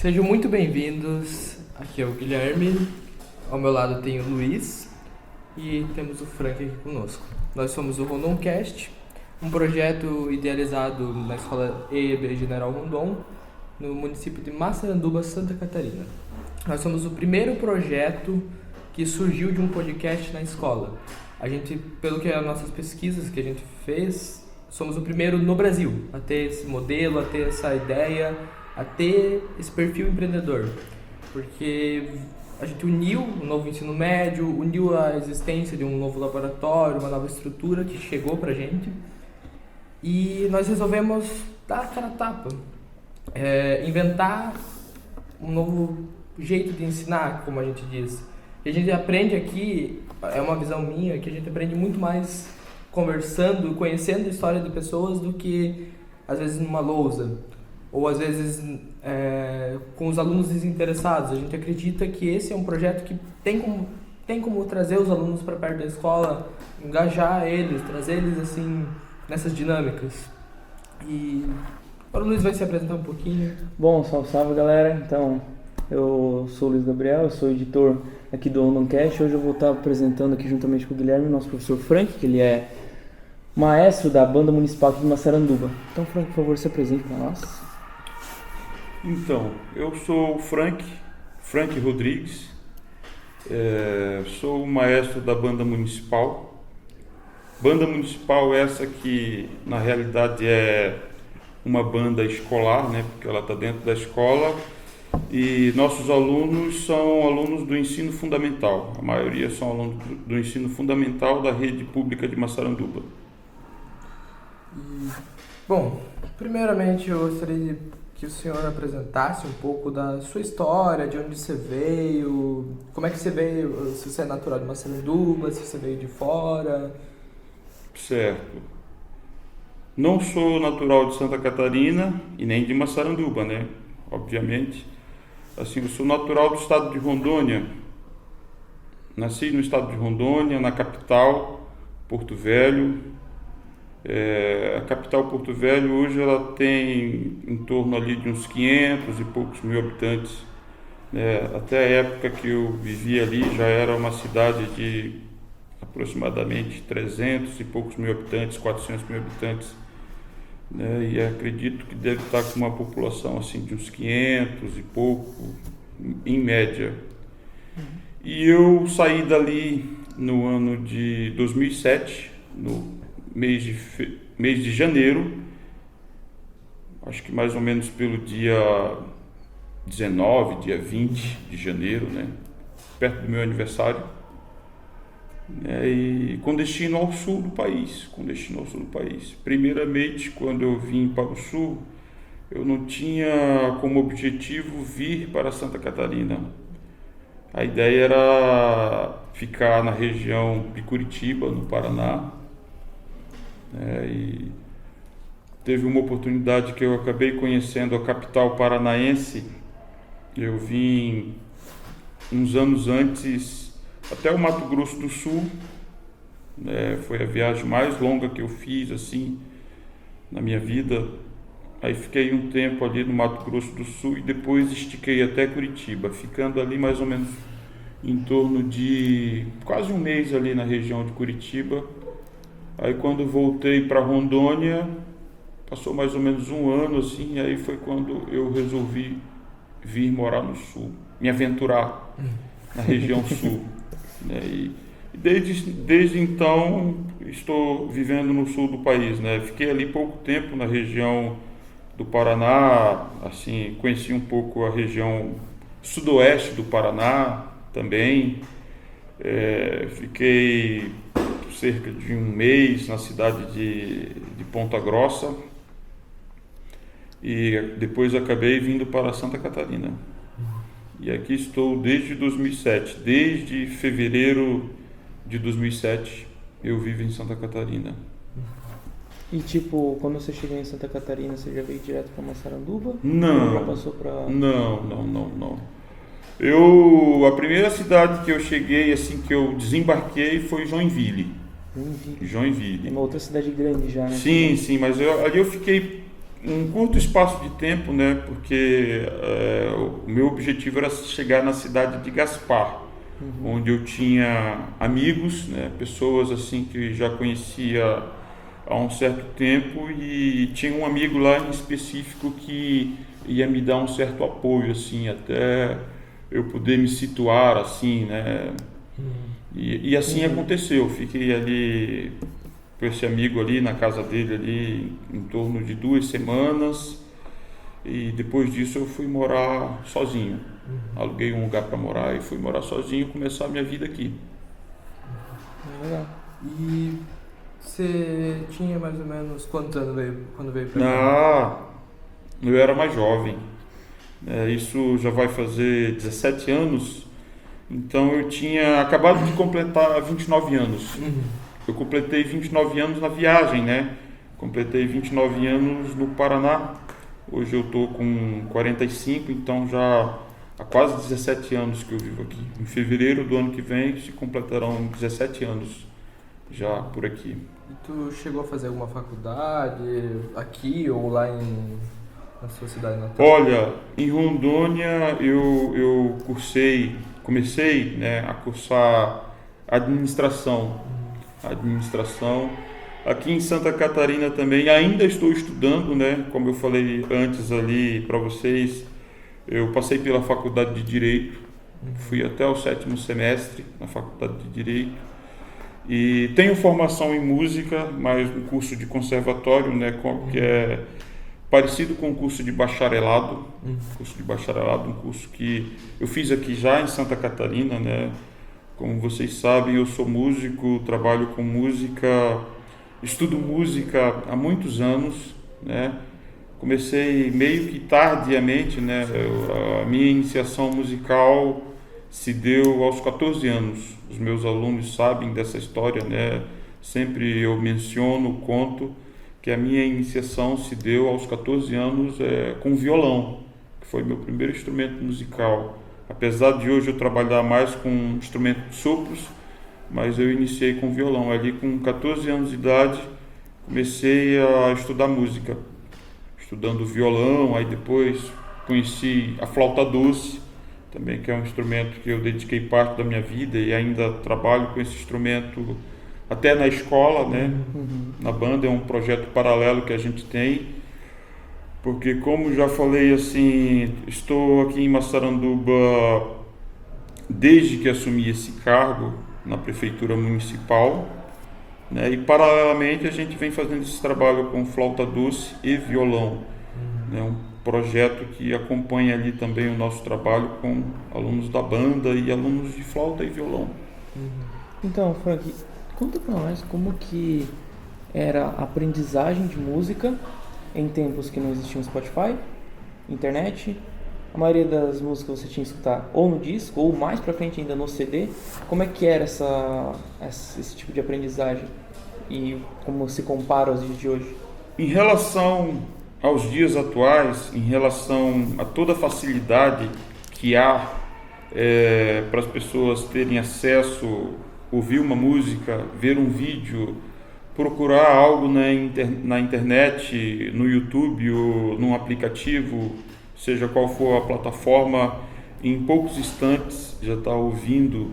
Sejam muito bem-vindos. Aqui é o Guilherme, ao meu lado tem o Luiz e temos o Frank aqui conosco. Nós somos o Rondoncast, um projeto idealizado na escola EEB General Rondon, no município de Massaranduba, Santa Catarina. Nós somos o primeiro projeto que surgiu de um podcast na escola. A gente, pelo que as nossas pesquisas que a gente fez, somos o primeiro no Brasil a ter esse modelo, a ter essa ideia, a ter esse perfil empreendedor. Porque a gente uniu o novo ensino médio, uniu a existência de um novo laboratório, uma nova estrutura que chegou pra gente. E nós resolvemos dar a cara a tapa, inventar um novo jeito de ensinar, como a gente diz. E a gente aprende aqui, é uma visão minha, que a gente aprende muito mais conversando, conhecendo a história de pessoas do que às vezes numa lousa, ou às vezes com os alunos desinteressados. A gente acredita que esse é um projeto que tem como trazer os alunos para perto da escola, engajar eles, trazer eles assim nessas dinâmicas. E agora o Luiz vai se apresentar um pouquinho. Bom, salve galera. Então, eu sou o Luiz Gabriel, eu sou editor aqui do Rondoncast. Hoje eu vou estar apresentando aqui juntamente com o Guilherme o nosso professor Frank, que ele é maestro da Banda Municipal aqui de Massaranduba. Então, Frank, por favor, se apresente para nós. Então, eu sou o Frank Rodrigues, sou o maestro da Banda Municipal. Banda Municipal essa que, na realidade, é uma banda escolar, né, porque ela está dentro da escola, e nossos alunos são alunos do ensino fundamental. A maioria são alunos do ensino fundamental da rede pública de Massaranduba. Bom, primeiramente eu gostaria que o senhor apresentasse um pouco da sua história, de onde você veio, como é que você veio, se você é natural de Massaranduba, se você veio de fora. Certo. Não sou natural de Santa Catarina e nem de Massaranduba, né? Obviamente. Assim, eu sou natural do estado de Rondônia. Nasci no estado de Rondônia, na capital, Porto Velho. A capital Porto Velho hoje ela tem em torno ali de uns 500 e poucos mil habitantes. Até a época que eu vivia ali já era uma cidade de aproximadamente 300 e poucos mil habitantes, 400 mil habitantes. E acredito que deve estar com uma população assim de uns 500 e pouco, em média. E eu saí dali no ano de 2007, no mês de janeiro, acho que mais ou menos pelo dia 19, dia 20 de janeiro, né? Perto do meu aniversário, e com destino ao sul do país, Primeiramente, quando eu vim para o sul, eu não tinha como objetivo vir para Santa Catarina. A ideia era ficar na região de Curitiba, no Paraná. E teve uma oportunidade que eu acabei conhecendo a capital paranaense. Eu vim uns anos antes até o Mato Grosso do Sul. Foi a viagem mais longa que eu fiz assim na minha vida. Aí fiquei um tempo ali no Mato Grosso do Sul e depois estiquei até Curitiba, ficando ali mais ou menos em torno de quase um mês ali na região de Curitiba. Aí quando voltei para Rondônia, passou mais ou menos um ano assim, aí foi quando eu resolvi vir morar no sul, me aventurar na região sul. E desde então estou vivendo no sul do país, né? Fiquei ali pouco tempo na região do Paraná, assim, conheci um pouco a região sudoeste do Paraná também. Fiquei cerca de um mês na cidade de Ponta Grossa e depois acabei vindo para Santa Catarina. E aqui estou desde 2007, desde fevereiro de 2007 eu vivo em Santa Catarina. E tipo, quando você chegou em Santa Catarina, você já veio direto para Massaranduba? Não. Ou já passou para... Não. A primeira cidade que eu cheguei, assim, que eu desembarquei foi Joinville. É uma outra cidade grande já, né? Sim, mas ali eu fiquei um curto espaço de tempo, né? Porque meu objetivo era chegar na cidade de Gaspar, onde eu tinha amigos, né, pessoas assim que já conhecia há um certo tempo, e tinha um amigo lá em específico que ia me dar um certo apoio, assim, até eu poder me situar, assim, né? E assim aconteceu. Fiquei ali com esse amigo ali na casa dele ali em torno de 2 semanas, e depois disso eu fui morar sozinho. Aluguei um lugar para morar e fui morar sozinho, começar a minha vida aqui. Legal. E você tinha mais ou menos quantos anos quando veio para cá? Eu era mais jovem. Isso já vai fazer 17 anos. Então eu tinha acabado de completar 29 anos. Eu completei 29 anos na viagem, né? Completei 29 anos no Paraná. Hoje eu estou com 45, então já há quase 17 anos que eu vivo aqui. Em fevereiro do ano que vem se completarão 17 anos já por aqui. E tu chegou a fazer alguma faculdade aqui ou lá na sua cidade natal? Olha, em Rondônia eu comecei, né, a cursar administração. Aqui em Santa Catarina também ainda estou estudando, né? Como eu falei antes ali para vocês, eu passei pela faculdade de Direito, fui até o 7º semestre na faculdade de Direito, e tenho formação em música, mas um curso de conservatório, né? Que é parecido com o curso de bacharelado, um curso que eu fiz aqui já em Santa Catarina, né? Como vocês sabem, eu sou músico, trabalho com música, estudo música há muitos anos, né? Comecei meio que tardiamente, né? A minha iniciação musical se deu aos 14 anos. Os meus alunos sabem dessa história, né? Sempre eu menciono, conto que a minha iniciação se deu aos 14 anos com violão, que foi meu primeiro instrumento musical. Apesar de hoje eu trabalhar mais com instrumento de sopros, mas eu iniciei com violão. Ali com 14 anos de idade comecei a estudar música, estudando violão. Aí depois conheci a flauta doce, também, que é um instrumento que eu dediquei parte da minha vida e ainda trabalho com esse instrumento até na escola, né? Na banda. É um projeto paralelo que a gente tem, porque, como já falei, assim, estou aqui em Massaranduba desde que assumi esse cargo na prefeitura municipal, né? E paralelamente a gente vem fazendo esse trabalho com flauta doce e violão, né? Um projeto que acompanha ali também o nosso trabalho com alunos da banda e alunos de flauta e violão. Então, Frank, conta pra nós como que era a aprendizagem de música em tempos que não existiam Spotify, internet. A maioria das músicas você tinha que escutar ou no disco, ou mais pra frente ainda no CD. Como é que era esse tipo de aprendizagem e como se compara aos dias de hoje? Em relação aos dias atuais, em relação a toda a facilidade que há para as pessoas terem acesso, ouvir uma música, ver um vídeo, procurar algo na internet, no YouTube ou num aplicativo, seja qual for a plataforma, em poucos instantes já está ouvindo.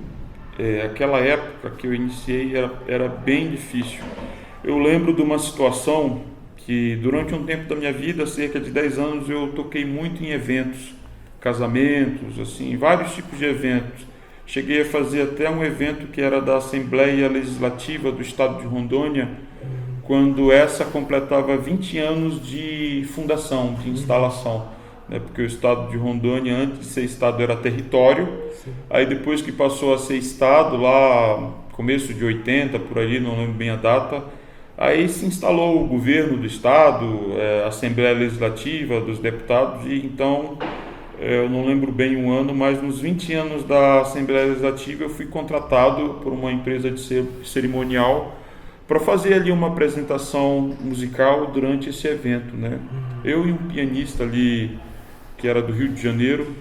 Aquela época que eu iniciei era bem difícil. Eu lembro de uma situação que durante um tempo da minha vida, cerca de 10 anos, eu toquei muito em eventos, casamentos, assim, vários tipos de eventos. Cheguei a fazer até um evento que era da Assembleia Legislativa do Estado de Rondônia, quando essa completava 20 anos de fundação, de instalação, né? Porque o Estado de Rondônia, antes de ser Estado, era território. Aí depois que passou a ser Estado, lá começo de 80, por aí, não lembro bem a data, aí se instalou o governo do Estado, a Assembleia Legislativa dos deputados, e então, eu não lembro bem um ano, mas nos 20 anos da Assembleia Legislativa eu fui contratado por uma empresa de cerimonial para fazer ali uma apresentação musical durante esse evento, né? Eu e um pianista ali que era do Rio de Janeiro,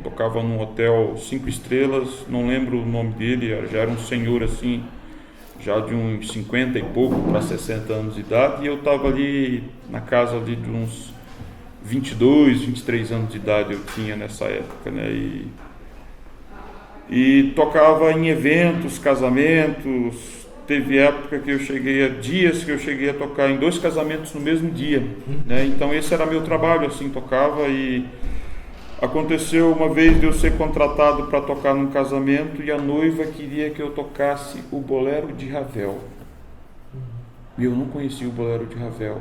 tocava num hotel 5 estrelas, não lembro o nome dele, já era um senhor assim, já de uns 50 e pouco para 60 anos de idade, e eu estava ali na casa ali de uns 22, 23 anos de idade eu tinha nessa época, né? E tocava em eventos, casamentos. Teve época que dias que eu cheguei a tocar em 2 casamentos no mesmo dia, né? Então esse era meu trabalho, assim, tocava. E aconteceu uma vez de eu ser contratado para tocar num casamento e a noiva queria que eu tocasse o Bolero de Ravel. E eu não conhecia o Bolero de Ravel.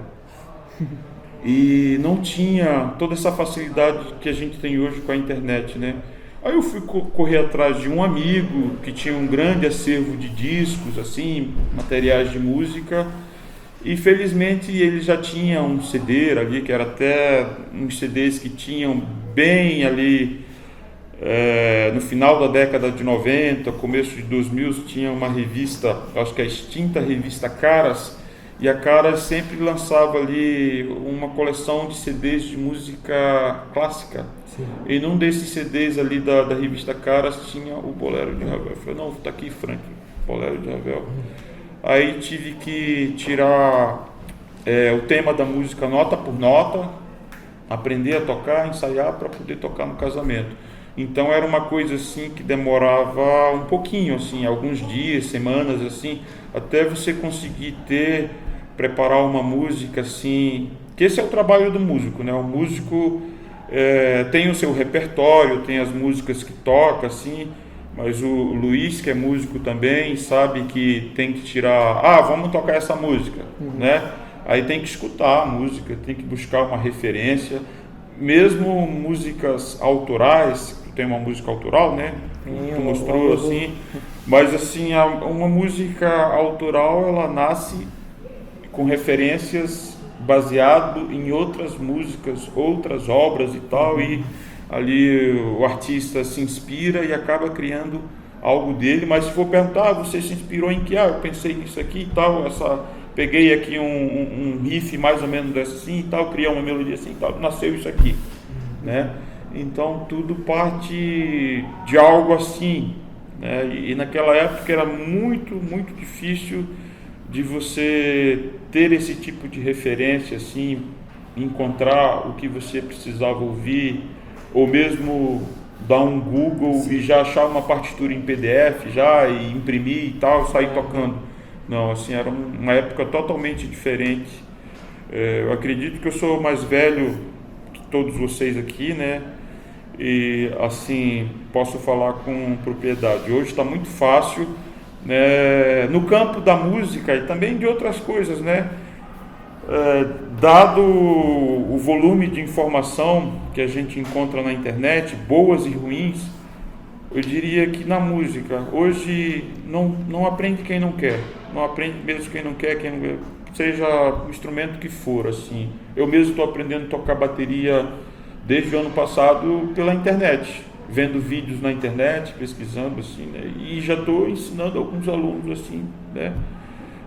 E não tinha toda essa facilidade que a gente tem hoje com a internet, né? Aí eu fui correr atrás de um amigo que tinha um grande acervo de discos, assim, materiais de música, e felizmente ele já tinha um CD ali, que era até uns CDs que tinham bem ali, no final da década de 90, começo de 2000, tinha uma revista, acho que a extinta revista Caras, e a Caras sempre lançava ali uma coleção de CDs de música clássica. Sim. E num desses CDs ali da revista Caras tinha o Bolero de Ravel. Eu falei, não, tá aqui, Frank, Bolero de Ravel. Aí tive que tirar o tema da música nota por nota, aprender a tocar, ensaiar para poder tocar no casamento. Então era uma coisa assim que demorava um pouquinho, assim, alguns dias, semanas, assim, até você conseguir preparar uma música assim, que esse é o trabalho do músico, né? O músico tem o seu repertório, tem as músicas que toca, assim, mas o Luiz, que é músico também, sabe que tem que tirar, vamos tocar essa música, né? Aí tem que escutar a música, tem que buscar uma referência, mesmo músicas autorais, tem uma música autoral, né? Tu mostrou assim, mas assim, uma música autoral, ela nasce com referências baseado em outras músicas, outras obras e tal, e ali o artista se inspira e acaba criando algo dele. Mas se for perguntar, você se inspirou em que? Eu pensei nisso aqui e tal, peguei aqui um riff mais ou menos assim e tal, criei uma melodia assim e tal, nasceu isso aqui, né? Então tudo parte de algo assim, né? E naquela época era muito, muito difícil de você ter esse tipo de referência, assim, encontrar o que você precisava ouvir, ou mesmo dar um Google e já achar uma partitura em PDF já e imprimir e tal, sair tocando. Não, assim, era uma época totalmente diferente. Eu acredito que eu sou mais velho que todos vocês aqui, né? E assim, posso falar com propriedade. Hoje está muito fácil, né, no campo da música e também de outras coisas, né? Dado o volume de informação que a gente encontra na internet, boas e ruins, eu diria que na música hoje não aprende quem não quer, não aprende mesmo quem não quer, seja o instrumento que for, assim. Eu mesmo estou aprendendo a tocar bateria desde o ano passado pela internet, vendo vídeos na internet, pesquisando, assim, né? E já estou ensinando alguns alunos, assim, né?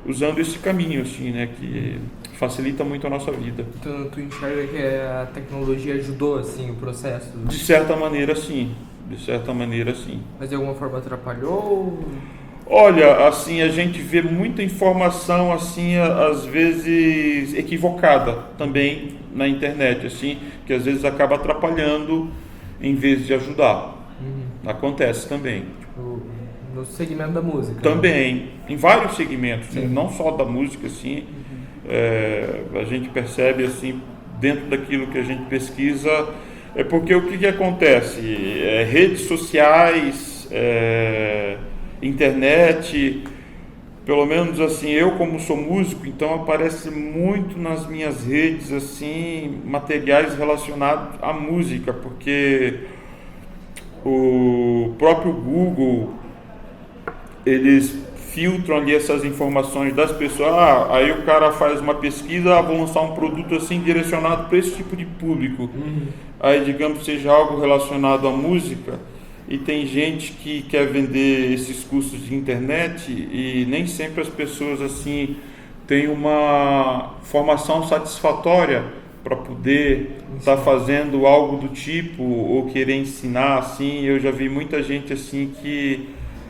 Usando esse caminho, assim, né? Que facilita muito a nossa vida. Então, tu enxerga que a tecnologia ajudou, assim, o processo? De certa maneira, sim. De certa maneira, sim. Mas de alguma forma atrapalhou? Olha, assim, a gente vê muita informação, assim, às vezes equivocada também na internet, assim, que às vezes acaba atrapalhando em vez de ajudar. Acontece também. Tipo, no segmento da música? Também, né? Em vários segmentos, né? Não só da música, assim, a gente percebe, assim, dentro daquilo que a gente pesquisa, porque o que acontece? Redes sociais, internet, pelo menos assim, eu como sou músico, então aparece muito nas minhas redes, assim, materiais relacionados à música, porque o próprio Google, eles filtram ali essas informações das pessoas. Aí o cara faz uma pesquisa, vou lançar um produto assim direcionado para esse tipo de público. Aí, digamos, seja algo relacionado à música, e tem gente que quer vender esses cursos de internet e nem sempre as pessoas assim têm uma formação satisfatória para poder estar fazendo algo do tipo ou querer ensinar, assim. Eu já vi muita gente assim que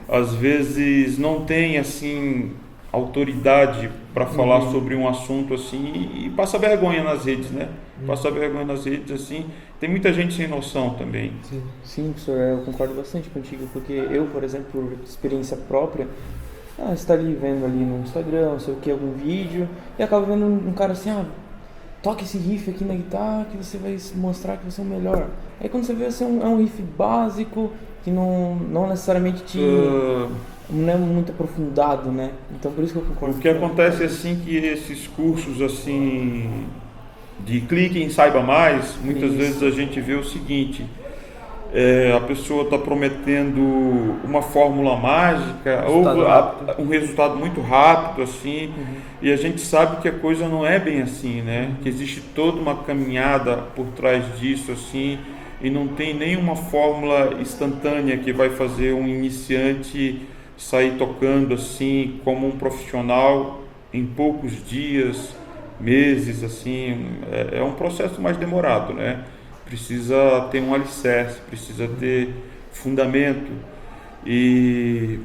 às vezes não tem assim autoridade para falar sobre um assunto assim e passa vergonha nas redes, né? Passa vergonha nas redes assim. Tem muita gente sem noção também. Sim, professor, eu concordo bastante contigo, porque eu, por exemplo, por experiência própria, você está ali vendo ali no Instagram, não sei o que, algum vídeo, e acaba vendo um cara assim, toca esse riff aqui na guitarra que você vai mostrar que você é o melhor. Aí quando você vê, assim, é um riff básico, que não necessariamente não é muito aprofundado, né? Então por isso que eu concordo. O que acontece é assim que esses cursos assim de clique em saiba mais, muitas vezes a gente vê o seguinte, a pessoa está prometendo uma fórmula mágica ou um resultado muito rápido assim, e a gente sabe que a coisa não é bem assim, né? Que existe toda uma caminhada por trás disso assim, e não tem nenhuma fórmula instantânea que vai fazer um iniciante sair tocando assim como um profissional em poucos dias, meses, assim. É um processo mais demorado, né? Precisa ter um alicerce, precisa ter fundamento, e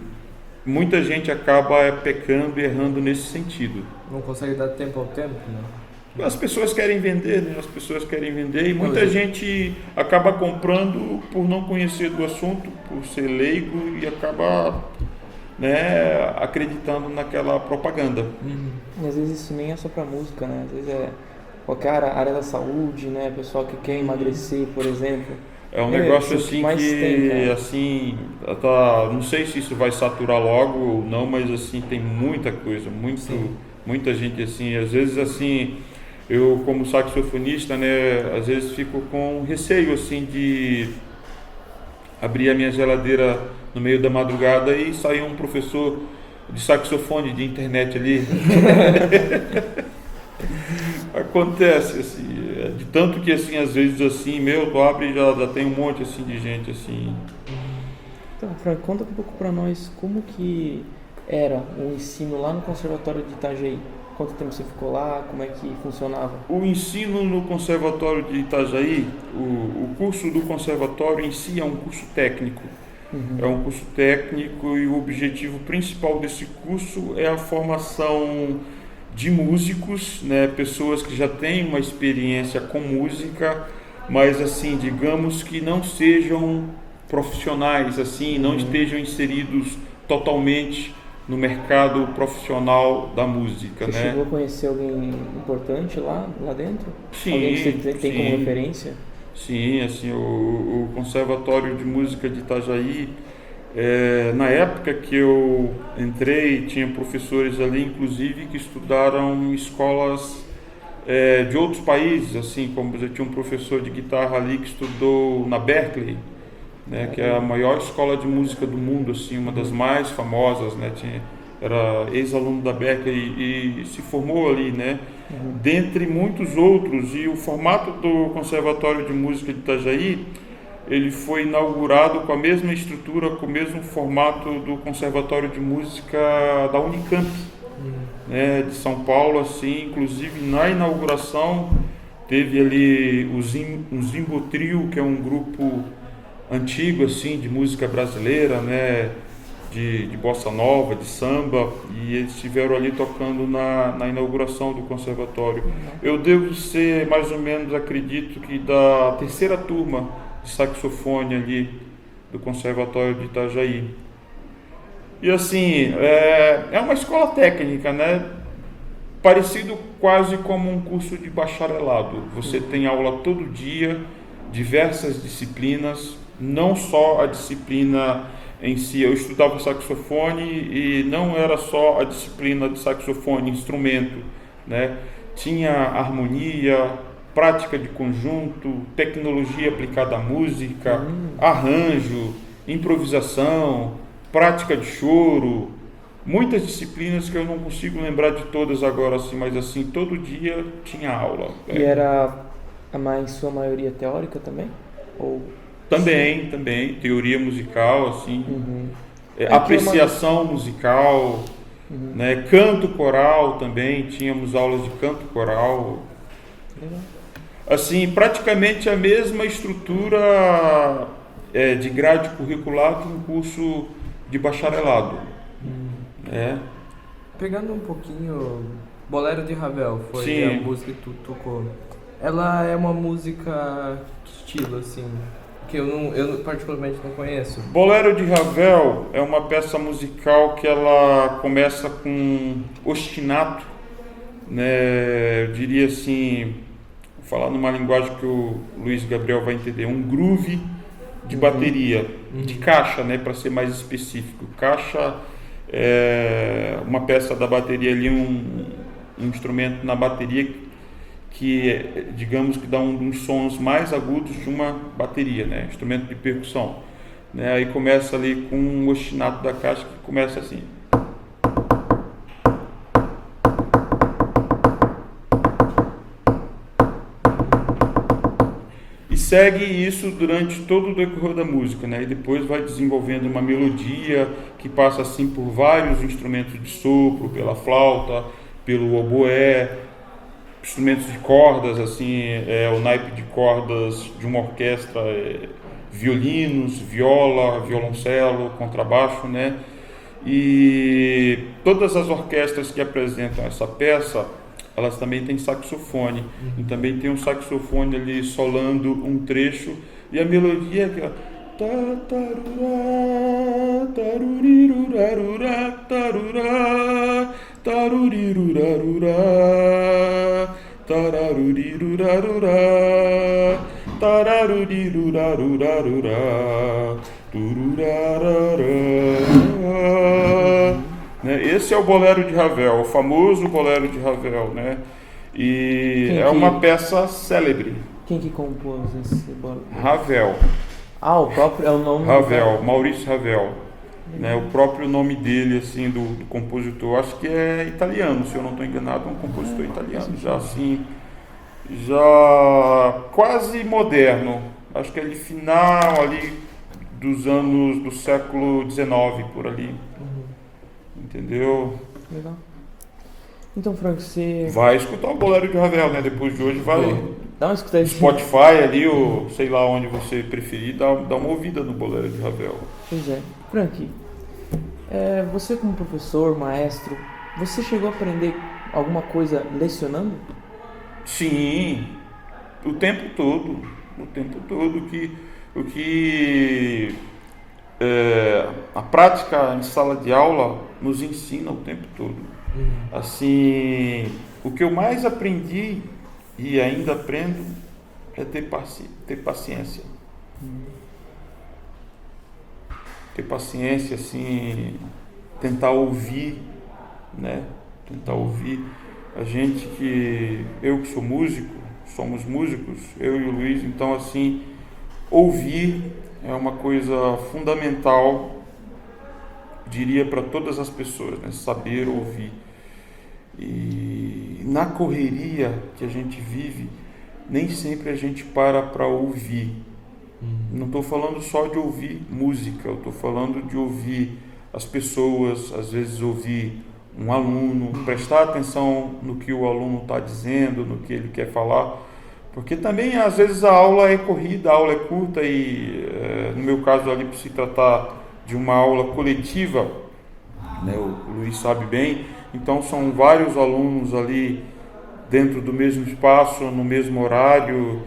muita gente acaba pecando e errando nesse sentido. Não consegue dar tempo ao tempo, né? As pessoas querem vender, né? As pessoas querem vender, e muita gente acaba comprando por não conhecer do assunto, por ser leigo, e acaba, né, acreditando naquela propaganda. E às vezes isso nem é só para música, né? Às vezes é qualquer área da saúde, né? Pessoal que quer emagrecer, por exemplo. É um negócio assim que tem, assim, não sei se isso vai saturar logo ou não, mas assim tem muita coisa, muita gente assim, às vezes assim, eu como saxofonista, né, às vezes fico com receio assim de abrir a minha geladeira no meio da madrugada e sair um professor de saxofone de internet ali. Acontece assim, de tanto que assim, às vezes assim, tu abre e já tem um monte assim de gente assim. Então, Frank, conta um pouco para nós como que era o ensino lá no Conservatório de Itajaí. Quanto tempo você ficou lá? Como é que funcionava? O ensino no Conservatório de Itajaí, o curso do conservatório em si é um curso técnico. É um curso técnico, e o objetivo principal desse curso é a formação de músicos, né, pessoas que já têm uma experiência com música, mas assim, digamos que não sejam profissionais, assim, não estejam inseridos totalmente no mercado profissional da música. Você né? chegou a conhecer alguém importante lá dentro? Sim, alguém que você tem como sim. referência? Sim, assim, o Conservatório de Música de Itajaí, na época que eu entrei, tinha professores ali, inclusive, que estudaram em escolas de outros países, assim, como eu tinha um professor de guitarra ali que estudou na Berklee, né, que é a maior escola de música do mundo, assim, uma das mais famosas, né, era ex-aluno da Berklee e se formou ali, né, dentre muitos outros. E o formato do Conservatório de Música de Itajaí, ele foi inaugurado com a mesma estrutura, com o mesmo formato do Conservatório de Música da Unicamp, né, de São Paulo, assim. Inclusive na inauguração teve ali o Zimbo Trio, que é um grupo antigo assim de música brasileira, né, de bossa nova, de samba, e eles estiveram ali tocando na inauguração do conservatório. Eu devo ser mais ou menos, acredito que da terceira turma de saxofone ali do Conservatório de Itajaí. E assim, é uma escola técnica, né? Parecido quase como um curso de bacharelado. Você tem aula todo dia, diversas disciplinas, não só a disciplina em si. Eu estudava saxofone e não era só a disciplina de saxofone, instrumento, né? Tinha harmonia, prática de conjunto, tecnologia aplicada à música, arranjo, improvisação, prática de choro, muitas disciplinas que eu não consigo lembrar de todas agora, assim, mas assim, todo dia tinha aula. E era em sua maioria teórica também? Ou... Também, teoria musical, assim, apreciação musical, né? Canto coral também, tínhamos aulas de canto coral. Assim, praticamente a mesma estrutura de grade curricular que um curso de bacharelado. Pegando um pouquinho, Bolero de Ravel foi Sim. a música que tu tocou. Ela é uma música que estilo, assim, que eu particularmente não conheço. Bolero de Ravel é uma peça musical que ela começa com ostinato, né? Eu diria assim, vou falar numa linguagem que o Luiz Gabriel vai entender, um groove de bateria, de caixa, né, para ser mais específico. Caixa é uma peça da bateria ali, um instrumento na bateria que, digamos, que dá um dos sons mais agudos de uma bateria, né, instrumento de percussão, né, aí começa ali com um ostinato da caixa que começa assim. Segue isso durante todo o decorrer da música, né? E depois vai desenvolvendo uma melodia que passa assim por vários instrumentos de sopro, pela flauta, pelo oboé, instrumentos de cordas, assim, o naipe de cordas de uma orquestra, violinos, viola, violoncelo, contrabaixo, né? E todas as orquestras que apresentam essa peça, elas também têm saxofone, e também tem um saxofone ali solando um trecho, e a melodia é né? Esse é o Bolero de Ravel, o famoso Bolero de Ravel, né? E é uma peça célebre. Quem que compôs esse bolero? Ravel. Ah, o próprio é o nome Ravel, Maurice Ravel. Né? O próprio nome dele, assim, do compositor, acho que é italiano, se eu não estou enganado, é um compositor italiano, já assim, já quase moderno. Acho que é de final ali dos anos do século XIX, por ali. Entendeu? Legal. Então, Frank, você... Vai escutar o Bolero de Ravel, né? Depois de hoje vai Dá uma escutada. Spotify ali, ou sei lá onde você preferir, dá uma ouvida no Bolero de Ravel. Pois é. Frank, você como professor, maestro, você chegou a aprender alguma coisa lecionando? Sim, o tempo todo. O que a prática em sala de aula nos ensina o tempo todo. Assim, o que eu mais aprendi e ainda aprendo é ter paciência. Ter paciência, assim, tentar ouvir, né? Tentar ouvir. Eu que sou músico, somos músicos, eu e o Luiz, então assim, ouvir é uma coisa fundamental, diria, para todas as pessoas, né? Saber ouvir. E na correria que a gente vive, nem sempre a gente para ouvir. Não estou falando só de ouvir música, eu estou falando de ouvir as pessoas, às vezes ouvir um aluno, prestar atenção no que o aluno está dizendo, no que ele quer falar, porque também às vezes a aula é corrida, a aula é curta e no meu caso ali, por se tratar de uma aula coletiva, né, o Luiz sabe bem, então são vários alunos ali dentro do mesmo espaço, no mesmo horário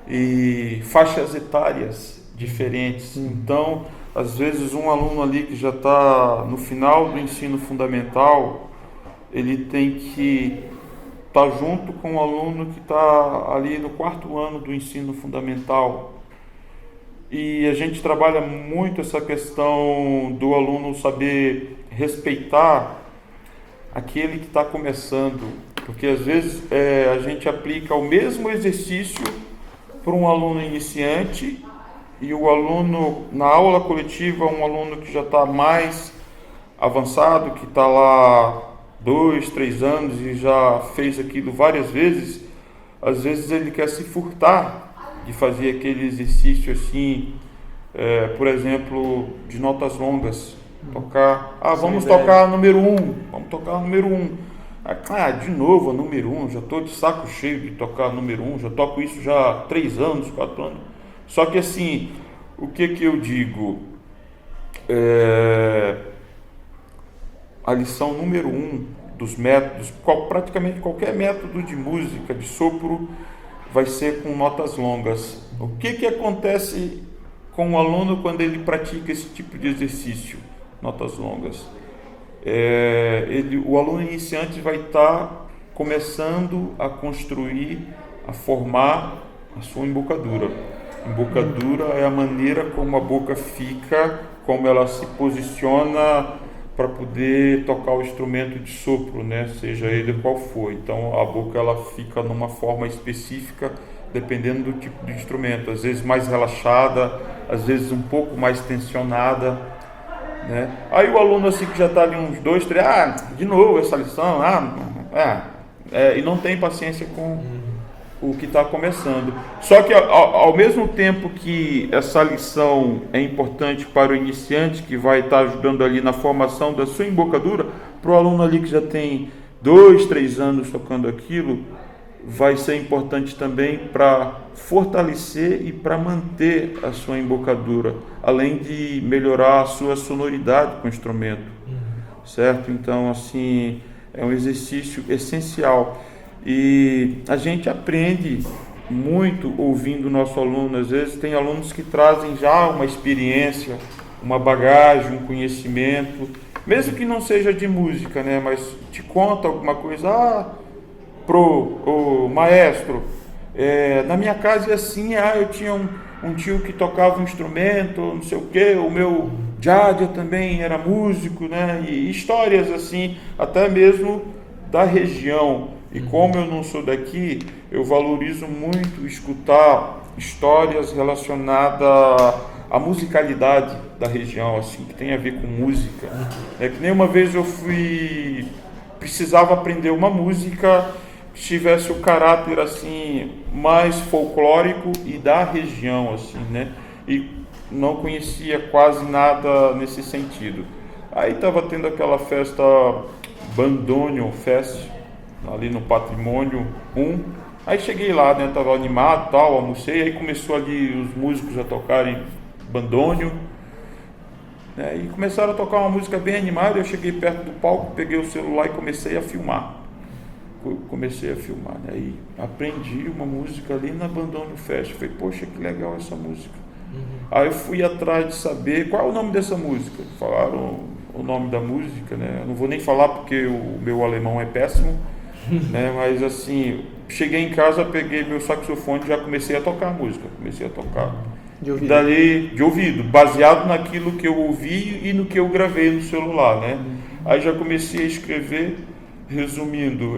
e faixas etárias diferentes. Então, às vezes um aluno ali que já está no final do ensino fundamental, ele tem que estar junto com o aluno que está ali no 4º ano do ensino fundamental. E a gente trabalha muito essa questão do aluno saber respeitar aquele que está começando, porque às vezes a gente aplica o mesmo exercício para um aluno iniciante e o aluno, na aula coletiva, um aluno que já está mais avançado, que está lá 2, 3 anos e já fez aquilo várias vezes, às vezes ele quer se furtar de fazer aquele exercício assim, por exemplo, de notas longas, tocar, vamos tocar número 1, de novo a número 1, já estou de saco cheio de tocar número 1, já toco isso já há 3 anos, 4 anos, só que assim, o que eu digo, a lição número 1 dos métodos, praticamente qualquer método de música, de sopro, vai ser com notas longas. O que acontece com o aluno quando ele pratica esse tipo de exercício, notas longas? O aluno iniciante vai estar começando a construir, a formar a sua embocadura. Embocadura é a maneira como a boca fica, como ela se posiciona para poder tocar o instrumento de sopro, né? Seja ele qual for. Então a boca ela fica numa forma específica dependendo do tipo de instrumento, às vezes mais relaxada, às vezes um pouco mais tensionada, né? Aí o aluno assim que já está ali uns 2, 3, de novo essa lição, e não tem paciência com o que está começando. Só que ao mesmo tempo que essa lição é importante para o iniciante, que vai estar ajudando ali na formação da sua embocadura, para o aluno ali que já tem 2, 3 anos tocando aquilo, vai ser importante também para fortalecer e para manter a sua embocadura, além de melhorar a sua sonoridade com o instrumento, certo? Então, assim, é um exercício essencial. E a gente aprende muito ouvindo o nosso aluno. Às vezes tem alunos que trazem já uma experiência, uma bagagem, um conhecimento, mesmo que não seja de música, né? Mas te conta alguma coisa, o maestro, na minha casa é assim, eu tinha um tio que tocava um instrumento, não sei o que, o meu Jádia também era músico, né? E histórias assim, até mesmo da região. E como eu não sou daqui, eu valorizo muito escutar histórias relacionadas à musicalidade da região, assim, que tem a ver com música. É que nem uma vez precisava aprender uma música que tivesse o caráter assim mais folclórico e da região, assim, né? E não conhecia quase nada nesse sentido. Aí estava tendo aquela festa Bandonion Fest, ali no Patrimônio 1, aí cheguei lá, né, tava animado, tal, almocei, aí começou ali os músicos a tocarem bandônio, né, e começaram a tocar uma música bem animada. Eu cheguei perto do palco, peguei o celular e comecei a filmar, né, e aprendi uma música ali na Bandônio Fest. Falei, poxa, que legal essa música. Aí eu fui atrás de saber qual é o nome dessa música. Falaram o nome da música, né, eu não vou nem falar porque o meu alemão é péssimo, né, mas assim, cheguei em casa, peguei meu saxofone e já comecei a tocar a música, de ouvido. De ouvido, baseado naquilo que eu ouvi e no que eu gravei no celular, né? Aí já comecei a escrever, resumindo,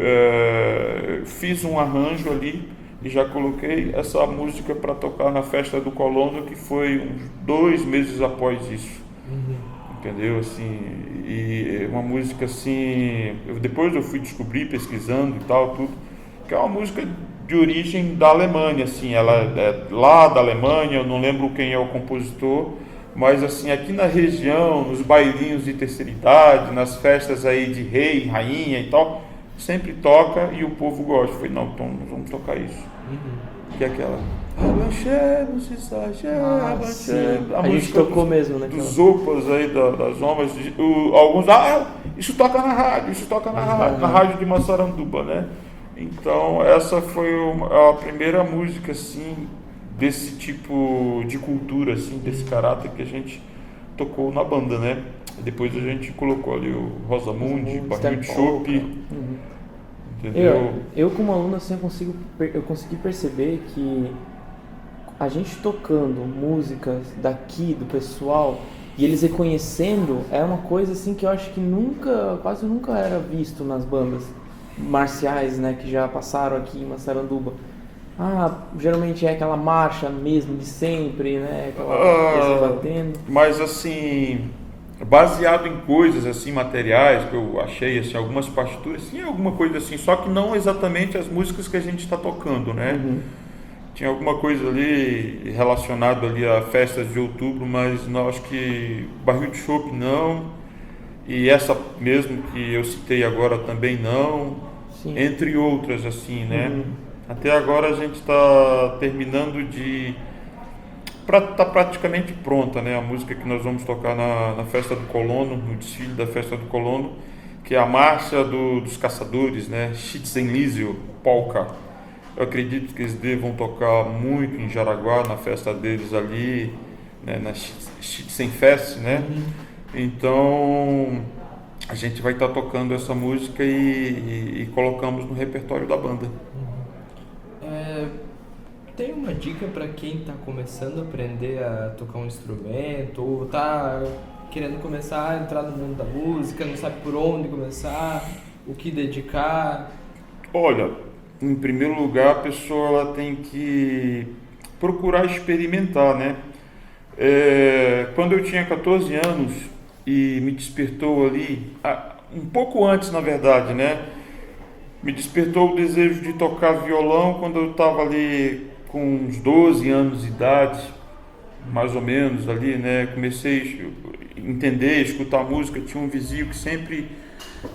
fiz um arranjo ali e já coloquei essa música para tocar na festa do Colono, que foi uns 2 meses após isso. Entendeu? Assim, e uma música assim, depois eu fui descobrir, pesquisando e tal, tudo, que é uma música de origem da Alemanha, assim, ela é lá da Alemanha, eu não lembro quem é o compositor, mas assim, aqui na região, nos bailinhos de terceira idade, nas festas aí de rei, rainha e tal, sempre toca e o povo gosta. Eu falei, não, então nós vamos tocar isso. Que é aquela... A gente tocou mesmo, né? Dos opas aí, das omas, alguns, isso toca na rádio, na rádio de Massaranduba, né? Então essa foi a primeira música, assim, desse tipo de cultura, assim, desse caráter que a gente tocou na banda, né? Depois a gente colocou ali o Rosamundi, Barril de Chope. Entendeu? Eu como aluno, assim, eu consegui perceber que a gente tocando músicas daqui, do pessoal, e eles reconhecendo, é uma coisa assim que eu acho que quase nunca era visto nas bandas marciais, né, que já passaram aqui em Massaranduba. Geralmente é aquela marcha mesmo de sempre, né, aquela batendo. Mas assim, baseado em coisas assim, materiais, que eu achei, assim, algumas partituras, sim, alguma coisa assim, só que não exatamente as músicas que a gente está tocando, né? Tinha alguma coisa ali relacionada ali a festas de outubro, mas não, acho que Barril de Chope não, e essa mesmo que eu citei agora também não, sim. Entre outras, assim, né? Até agora a gente está terminando tá praticamente pronta, né? A música que nós vamos tocar na festa do Colono, no desfile da festa do Colono, que é a marcha dos caçadores, né? Schützenlied, polka. Eu acredito que eles devam tocar muito em Jaraguá, na festa deles ali, né? Na Schützenfest, né? Então, a gente vai estar tocando essa música e colocamos no repertório da banda. Tem uma dica para quem está começando a aprender a tocar um instrumento ou está querendo começar a entrar no mundo da música, não sabe por onde começar, o que dedicar? Olha, em primeiro lugar, a pessoa ela tem que procurar experimentar, né? Quando eu tinha 14 anos e me despertou ali, um pouco antes na verdade, né? Me despertou o desejo de tocar violão quando eu estava ali com uns 12 anos de idade, mais ou menos ali, né? Comecei a entender, escutar música. Tinha um vizinho que sempre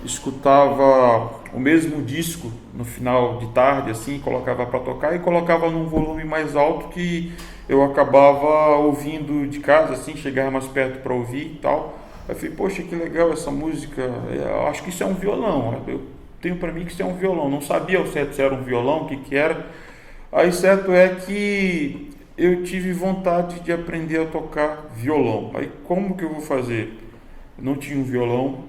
escutava o mesmo disco no final de tarde, assim, colocava para tocar e colocava num volume mais alto que eu acabava ouvindo de casa, assim, chegava mais perto para ouvir e tal. Aí eu falei, poxa, que legal essa música, eu acho que isso é um violão, eu tenho para mim que isso é um violão, não sabia ao certo se era um violão, o que era. Aí certo é que eu tive vontade de aprender a tocar violão. Aí como que eu vou fazer? Não tinha um violão,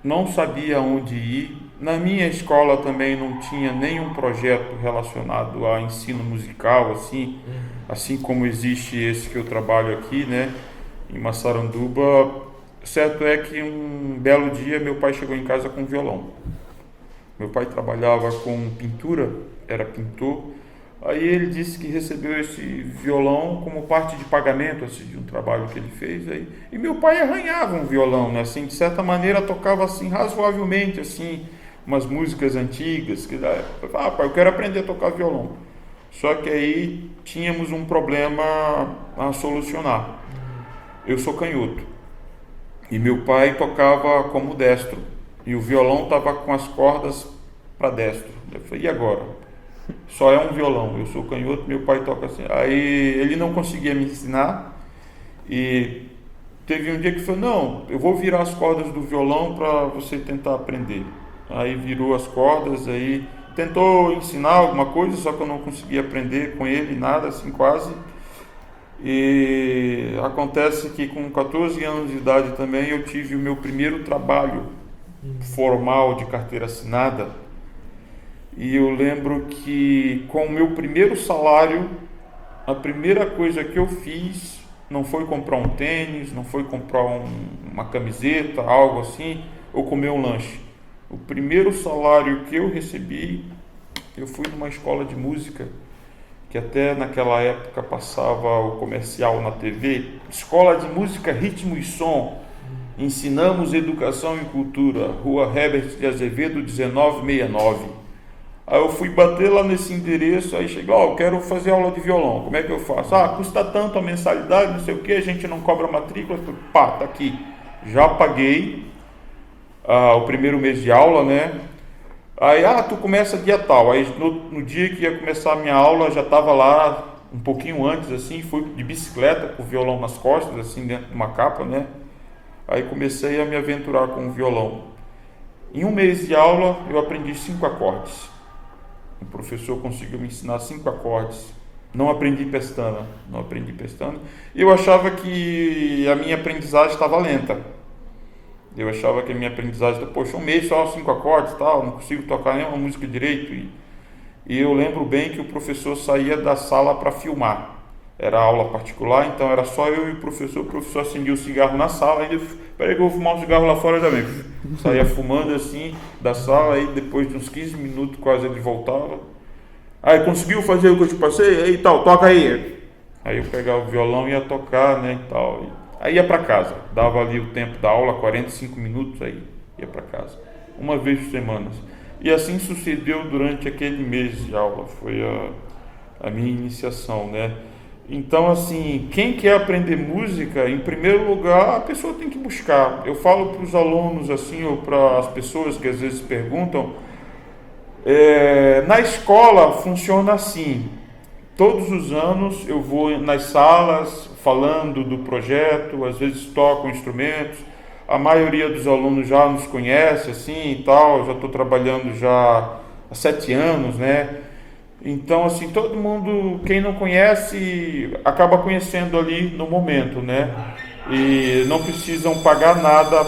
não sabia onde ir. Na minha escola também não tinha nenhum projeto relacionado a ensino musical, assim como existe esse que eu trabalho aqui, né, em Massaranduba. Certo é que um belo dia meu pai chegou em casa com um violão. Meu pai trabalhava com pintura, era pintor. Aí ele disse que recebeu esse violão como parte de pagamento, assim, de um trabalho que ele fez. Aí. E meu pai arranhava um violão, né? Assim, de certa maneira tocava assim, razoavelmente, assim, umas músicas antigas. Que da época. Pai, eu quero aprender a tocar violão. Só que aí tínhamos um problema a solucionar. Eu sou canhoto. E meu pai tocava como destro. E o violão estava com as cordas para destro. Eu falei, e agora? Só é um violão, eu sou canhoto, meu pai toca assim. Aí ele não conseguia me ensinar e teve um dia que falou, não, eu vou virar as cordas do violão para você tentar aprender. Aí virou as cordas, aí tentou ensinar alguma coisa, só que eu não conseguia aprender com ele, nada, assim quase. E acontece que com 14 anos de idade também eu tive o meu primeiro trabalho formal de carteira assinada. E eu lembro que com o meu primeiro salário, a primeira coisa que eu fiz não foi comprar um tênis, não foi comprar uma camiseta, algo assim, ou comer um lanche. O primeiro salário que eu recebi, eu fui numa escola de música, que até naquela época passava o comercial na TV, Escola de Música, Ritmo e Som, Ensinamos Educação e Cultura, Rua Herbert de Azevedo, 1969. Aí eu fui bater lá nesse endereço, aí cheguei, eu quero fazer aula de violão, como é que eu faço? Custa tanto a mensalidade, não sei o que, a gente não cobra matrícula. Pá, tá aqui, já paguei o primeiro mês de aula, né? Aí, tu começa dia tal. Aí no dia que ia começar a minha aula, já estava lá um pouquinho antes, assim, fui de bicicleta com o violão nas costas, assim, dentro de uma capa, né? Aí comecei a me aventurar com o violão. Em um mês de aula, eu aprendi 5 acordes. O professor conseguiu me ensinar 5 acordes. Não aprendi pestana. E eu achava que a minha aprendizagem estava lenta. Eu achava que a minha aprendizagem, poxa, um mês só 5 acordes, tal, não consigo tocar nenhuma música direito. E eu lembro bem que o professor saía da sala para filmar. Era aula particular, então era só eu e o professor acendia o cigarro na sala, e peraí que eu vou fumar um cigarro lá fora também. Saía fumando assim da sala, aí depois de uns 15 minutos quase ele voltava. Aí conseguiu fazer o que eu te passei? Aí tal, toca aí. Aí eu pegava o violão e ia tocar, né, e tal. Aí ia para casa, dava ali o tempo da aula, 45 minutos, aí ia para casa. Uma vez por semana. E assim sucedeu durante aquele mês de aula, foi a minha iniciação, né. Então, assim, quem quer aprender música, em primeiro lugar, a pessoa tem que buscar. Eu falo para os alunos, assim, ou para as pessoas que às vezes perguntam, na escola funciona assim. Todos os anos eu vou nas salas falando do projeto, às vezes toco instrumentos, A maioria dos alunos já nos conhece, assim, e tal. Já estou trabalhando já há 7 anos, né? Então, assim, todo mundo, quem não conhece, acaba conhecendo ali no momento, né? E não precisam pagar nada.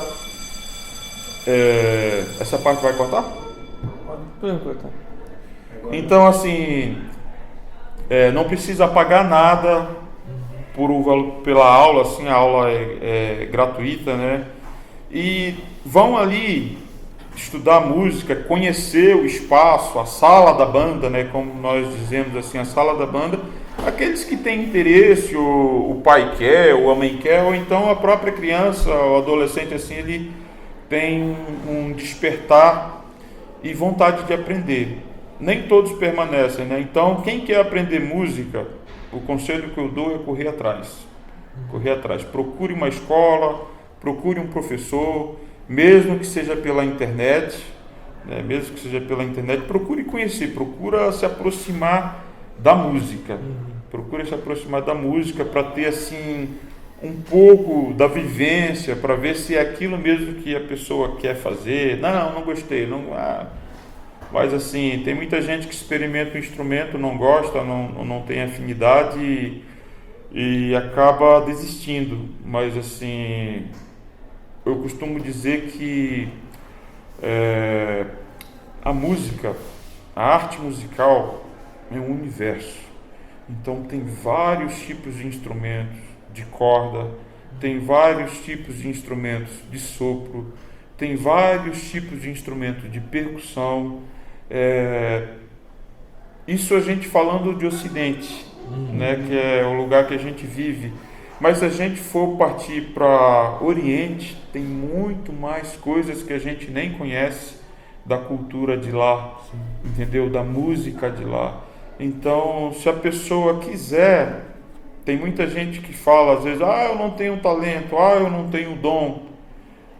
Essa parte vai cortar? Pode cortar. Então, assim, não precisa pagar nada pela aula, assim, a aula é gratuita, né? E vão ali estudar música, conhecer o espaço, a sala da banda, né, como nós dizemos assim, a sala da banda. Aqueles que têm interesse, o pai quer, ou a mãe quer, ou então a própria criança, o adolescente, assim, ele tem um despertar e vontade de aprender. Nem todos permanecem, né? Então, quem quer aprender música, o conselho que eu dou é correr atrás. Correr atrás. Procure uma escola, procure um professor, mesmo que seja pela internet, né? Mesmo que seja pela internet, procure conhecer, procura se aproximar da música. Procure se aproximar da música para ter assim um pouco da vivência, para ver se é aquilo mesmo que a pessoa quer fazer. Não gostei, não. Mas assim, tem muita gente que experimenta o instrumento, não gosta, não tem afinidade e acaba desistindo. Mas assim, eu costumo dizer que a música, a arte musical é um universo. Então tem vários tipos de instrumentos de corda, tem vários tipos de instrumentos de sopro, tem vários tipos de instrumentos de percussão. Isso a gente falando de Ocidente, né, que é o lugar que a gente vive. Mas se a gente for partir para Oriente, tem muito mais coisas que a gente nem conhece da cultura de lá, entendeu? Da música de lá. Então, se a pessoa quiser, tem muita gente que fala às vezes, eu não tenho talento, eu não tenho dom.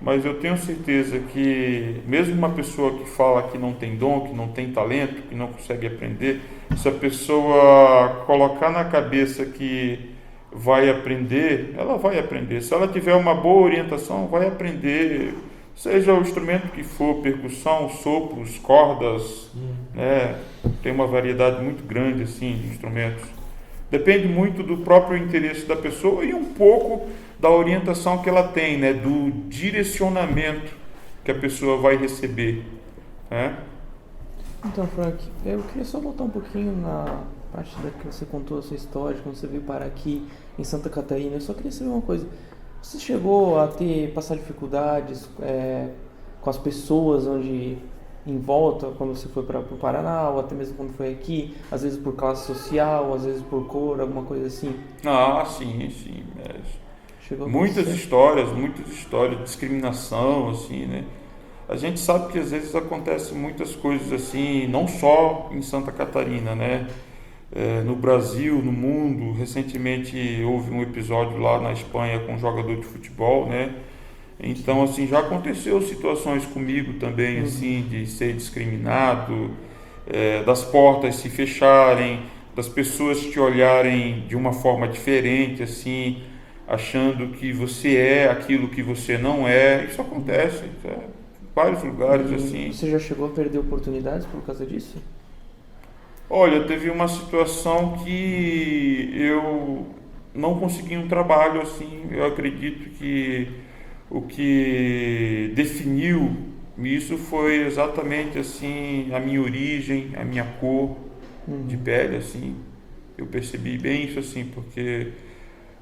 Mas eu tenho certeza que mesmo uma pessoa que fala que não tem dom, que não tem talento, que não consegue aprender, se a pessoa colocar na cabeça que vai aprender, ela vai aprender. Se ela tiver uma boa orientação, vai aprender, seja o instrumento que for, percussão, sopros, cordas, né? Tem uma variedade muito grande assim de instrumentos. Depende muito do próprio interesse da pessoa e um pouco da orientação que ela tem, né? Do direcionamento que a pessoa vai receber, né? Então, Frank, eu queria só voltar um pouquinho na parte da que você contou a sua história, quando você veio parar aqui em Santa Catarina. Eu só queria saber uma coisa. Você chegou a passar dificuldades com as pessoas em volta, quando você foi para o Paraná, ou até mesmo quando foi aqui, às vezes por classe social, às vezes por cor, alguma coisa assim? Sim. Chegou muitas histórias de discriminação, assim, né? A gente sabe que às vezes acontecem muitas coisas assim, não só em Santa Catarina, né? No Brasil, no mundo. Recentemente houve um episódio lá na Espanha com um jogador de futebol, né? Então, assim, já aconteceu situações comigo também, assim, de ser discriminado, das portas se fecharem, das pessoas te olharem de uma forma diferente, assim, achando que você é aquilo que você não é. Isso acontece, em vários lugares, assim. Você já chegou a perder oportunidades por causa disso? Olha, teve uma situação que eu não consegui um trabalho, assim. Eu acredito que o que definiu isso foi exatamente assim a minha origem, a minha cor de pele, assim. Eu percebi bem isso, assim, porque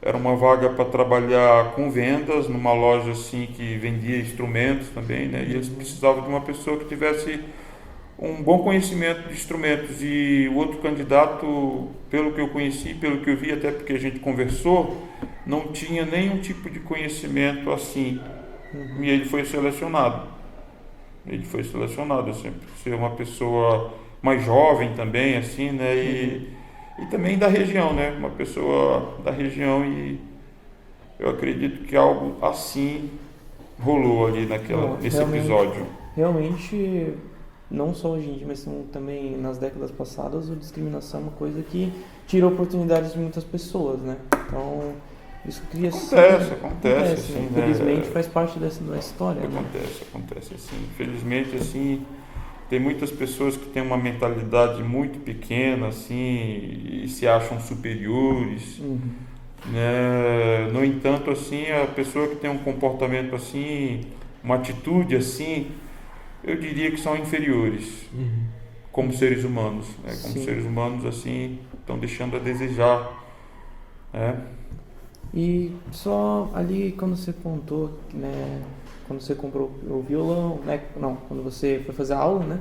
era uma vaga para trabalhar com vendas numa loja assim que vendia instrumentos também, né? E eles precisavam de uma pessoa que tivesse um bom conhecimento de instrumentos. E o outro candidato, pelo que eu conheci, pelo que eu vi, até porque a gente conversou, não tinha nenhum tipo de conhecimento assim. E ele foi selecionado. Assim, por ser uma pessoa mais jovem também, assim, né? E também da região, né? Uma pessoa da região, e eu acredito que algo assim rolou ali nesse episódio. Realmente, não só hoje em dia, mas também nas décadas passadas, a discriminação é uma coisa que tira oportunidades de muitas pessoas, né? Então, Isso cria... Acontece, assim, infelizmente né? faz parte da história, né? Acontece, assim. Infelizmente, assim, tem muitas pessoas que têm uma mentalidade muito pequena, assim, e se acham superiores, né? No entanto, assim, a pessoa que tem um comportamento assim, uma atitude assim, eu diria que são inferiores, como seres humanos, né? Como seres humanos, assim, estão deixando a desejar, né? E só ali quando você contou, né, quando você comprou o violão, né, não, quando você foi fazer a aula, né,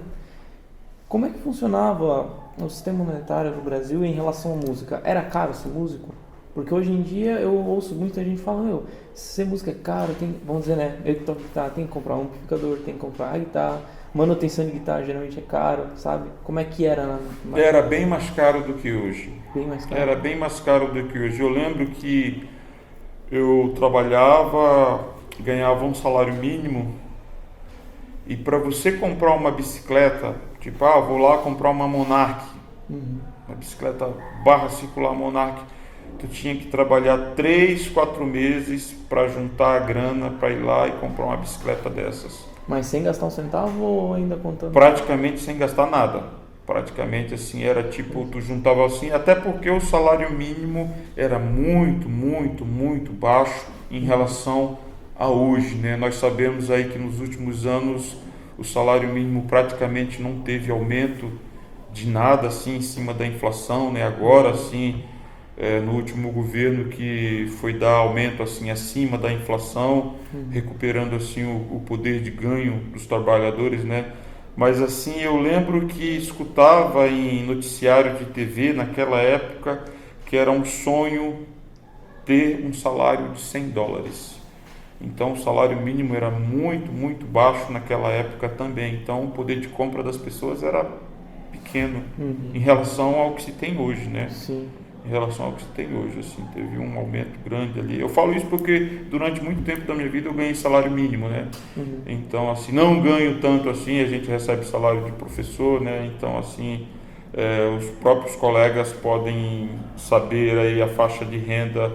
como é que funcionava o sistema monetário no Brasil em relação à música? Era caro ser músico? Porque hoje em dia eu ouço muita gente falando, ser música é caro, vamos dizer, né, eu que toco guitarra, tem que comprar um amplificador, tem que comprar a guitarra, manutenção de guitarra geralmente é caro, sabe? Como é que era? Era bem mais caro do que hoje. Bem mais caro. Era bem mais caro do que hoje. Eu lembro que eu trabalhava, ganhava um salário mínimo, e para você comprar uma bicicleta, tipo, vou lá comprar uma Monarch, uma bicicleta barra circular Monarch, tu tinha que trabalhar 3, 4 meses para juntar a grana para ir lá e comprar uma bicicleta dessas. Mas sem gastar um centavo ou ainda contando? Praticamente sem gastar nada. Praticamente assim, era tipo, tu juntava assim, até porque o salário mínimo era muito, muito, muito baixo em relação a hoje, né? Nós sabemos aí que nos últimos anos o salário mínimo praticamente não teve aumento de nada assim em cima da inflação, né? Agora assim, no último governo que foi dar aumento assim acima da inflação, recuperando assim o poder de ganho dos trabalhadores, né? Mas assim, eu lembro que escutava em noticiário de TV naquela época que era um sonho ter um salário de $100. Então o salário mínimo era muito, muito baixo naquela época também. Então o poder de compra das pessoas era pequeno em relação ao que se tem hoje, né? Sim. Em relação ao que se tem hoje, assim, teve um aumento grande ali. Eu falo isso porque durante muito tempo da minha vida eu ganhei salário mínimo, né? Então, assim, não ganho tanto assim, a gente recebe salário de professor, né? Então, assim, os próprios colegas podem saber aí a faixa de renda.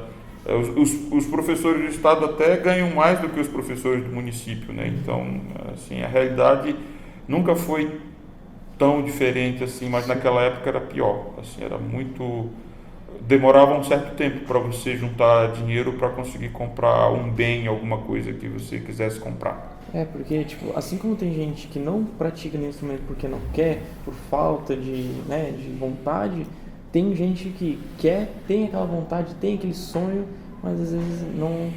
Os professores do estado até ganham mais do que os professores do município, né? Então, assim, a realidade nunca foi tão diferente assim, mas naquela época era pior, assim, era muito... Demorava um certo tempo para você juntar dinheiro para conseguir comprar um bem, alguma coisa que você quisesse comprar. Porque, tipo, assim como tem gente que não pratica nenhum instrumento porque não quer, por falta de, né, de vontade, tem gente que quer, tem aquela vontade, tem aquele sonho, mas às vezes não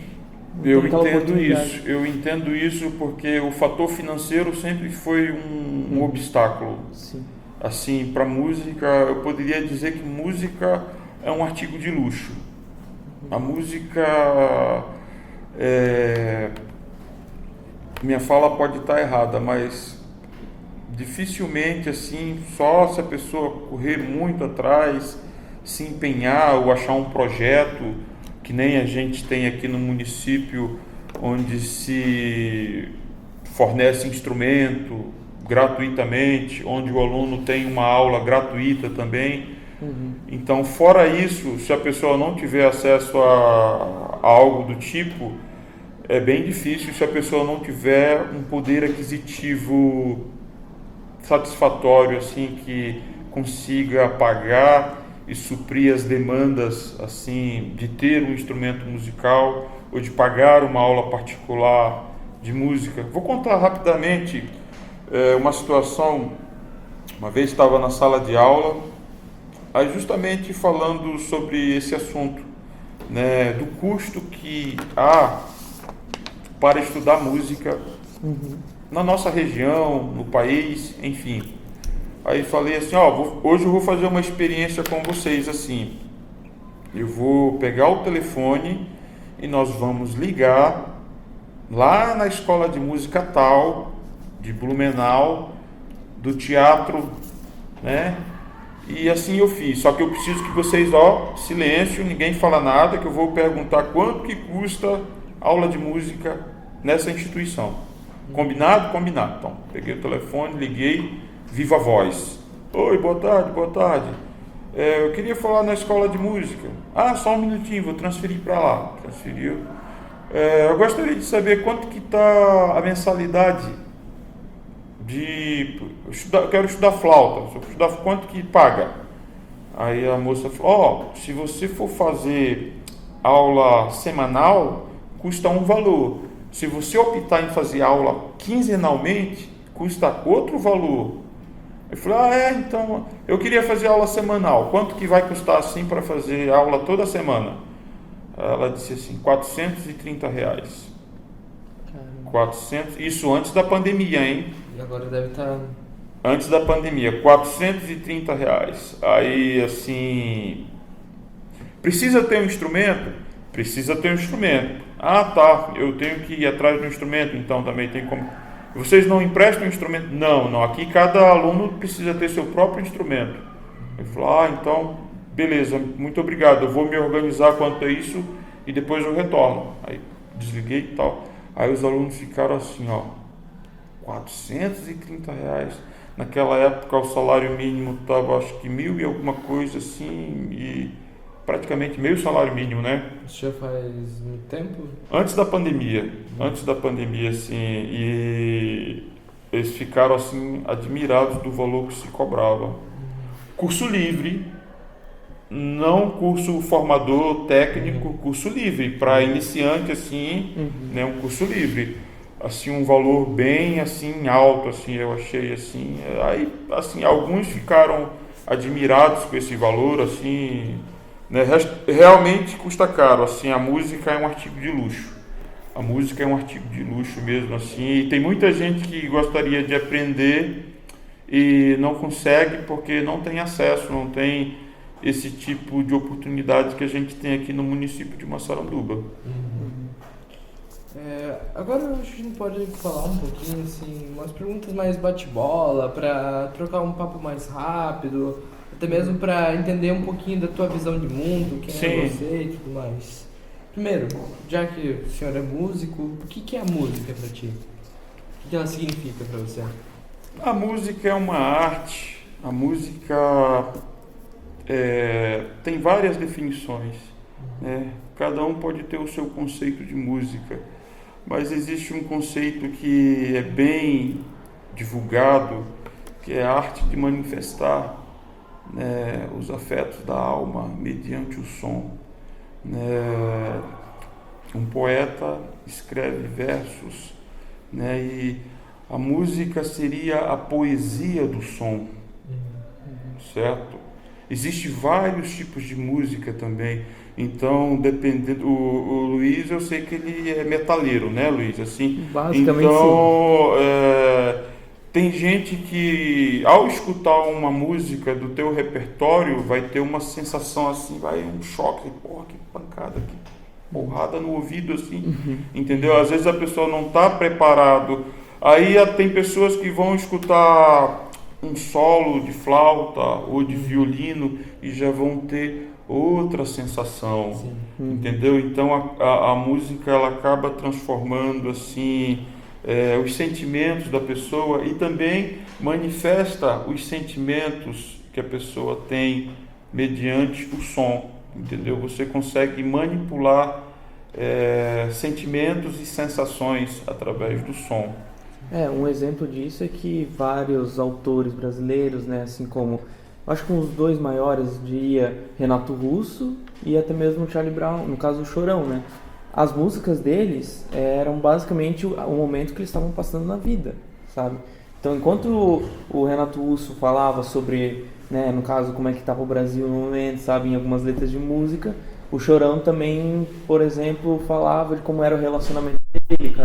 tem aquela oportunidade. Eu entendo isso porque o fator financeiro sempre foi um obstáculo. Sim. Assim, para música, eu poderia dizer que música é um artigo de luxo. A música, minha fala pode estar errada, mas dificilmente assim, só se a pessoa correr muito atrás, se empenhar ou achar um projeto, que nem a gente tem aqui no município, onde se fornece instrumento gratuitamente, onde o aluno tem uma aula gratuita também. Então, fora isso, se a pessoa não tiver acesso a algo do tipo, é bem difícil se a pessoa não tiver um poder aquisitivo satisfatório, assim, que consiga pagar e suprir as demandas, assim, de ter um instrumento musical ou de pagar uma aula particular de música. Vou contar rapidamente uma situação. Uma vez estava na sala de aula, aí justamente falando sobre esse assunto, né, do custo que há para estudar música na nossa região, no país, enfim. Aí falei assim, hoje eu vou fazer uma experiência com vocês, assim, eu vou pegar o telefone e nós vamos ligar lá na escola de música tal, de Blumenau, do teatro, né? E assim eu fiz, só que eu preciso que vocês, silêncio, ninguém fala nada, que eu vou perguntar quanto que custa aula de música nessa instituição. Combinado? Combinado. Então, peguei o telefone, liguei, viva voz. Oi, boa tarde, boa tarde. Eu queria falar na escola de música. Ah, só um minutinho, vou transferir para lá. Transferiu. Eu gostaria de saber quanto que está a mensalidade de... Eu quero estudar flauta. Quanto que paga? Aí a moça falou, se você for fazer aula semanal, custa um valor. Se você optar em fazer aula quinzenalmente, custa outro valor. Eu falei, então, eu queria fazer aula semanal. Quanto que vai custar assim para fazer aula toda semana? Ela disse assim, R$430. 400, isso antes da pandemia, hein? E agora deve estar... Antes da pandemia, R$430. Aí, assim... Precisa ter um instrumento? Precisa ter um instrumento. Ah, tá, eu tenho que ir atrás do instrumento, então também tem como... Vocês não emprestam instrumento? Não. Aqui cada aluno precisa ter seu próprio instrumento. Ele falou, então, beleza, muito obrigado. Eu vou me organizar quanto a isso e depois eu retorno. Aí desliguei e tal. Aí os alunos ficaram assim, R$430. Naquela época o salário mínimo estava, acho que 1.000 e alguma coisa assim, e praticamente meio salário mínimo, né? Isso já faz muito tempo? Antes da pandemia, assim, e eles ficaram assim admirados do valor que se cobrava. Curso livre, não curso formador técnico, curso livre para iniciante assim, né, um curso livre, assim um valor bem assim alto, assim eu achei assim, aí assim alguns ficaram admirados com esse valor assim. Realmente custa caro, assim, a música é um artigo de luxo. A música é um artigo de luxo mesmo, assim, e tem muita gente que gostaria de aprender e não consegue porque não tem acesso, não tem esse tipo de oportunidade que a gente tem aqui no município de Massaranduba. Agora a gente pode falar um pouquinho, assim, umas perguntas mais bate-bola, para trocar um papo mais rápido, até mesmo para entender um pouquinho da tua visão de mundo, quem é você e tudo mais. Primeiro, já que o senhor é músico, o que é a música para ti? O que ela significa para você? A música é uma arte, a música tem várias definições, né? Cada um pode ter o seu conceito de música, mas existe um conceito que é bem divulgado, que é a arte de manifestar, né, os afetos da alma mediante o som. Né? Um poeta escreve versos, né, e a música seria a poesia do som, certo? Existem vários tipos de música também. Então, dependendo, o Luiz, eu sei que ele é metaleiro, né, Luiz? Assim, basicamente, então, tem gente que, ao escutar uma música do teu repertório, vai ter uma sensação assim, um choque, porra, que pancada, que porrada no ouvido, assim, entendeu? Às vezes a pessoa não está preparado. Aí tem pessoas que vão escutar um solo de flauta ou de violino e já vão ter outra sensação, entendeu? Então a música ela acaba transformando assim os sentimentos da pessoa e também manifesta os sentimentos que a pessoa tem mediante o som, entendeu? Você consegue manipular sentimentos e sensações através do som. Um exemplo disso é que vários autores brasileiros, né, assim como, acho que os dois maiores diria Renato Russo e até mesmo Charlie Brown, no caso o Chorão, né? As músicas deles eram basicamente o momento que eles estavam passando na vida, sabe? Então, enquanto o Renato Russo falava sobre, né, no caso, como é que estava o Brasil no momento, sabe, em algumas letras de música, o Chorão também, por exemplo, falava de como era o relacionamento dele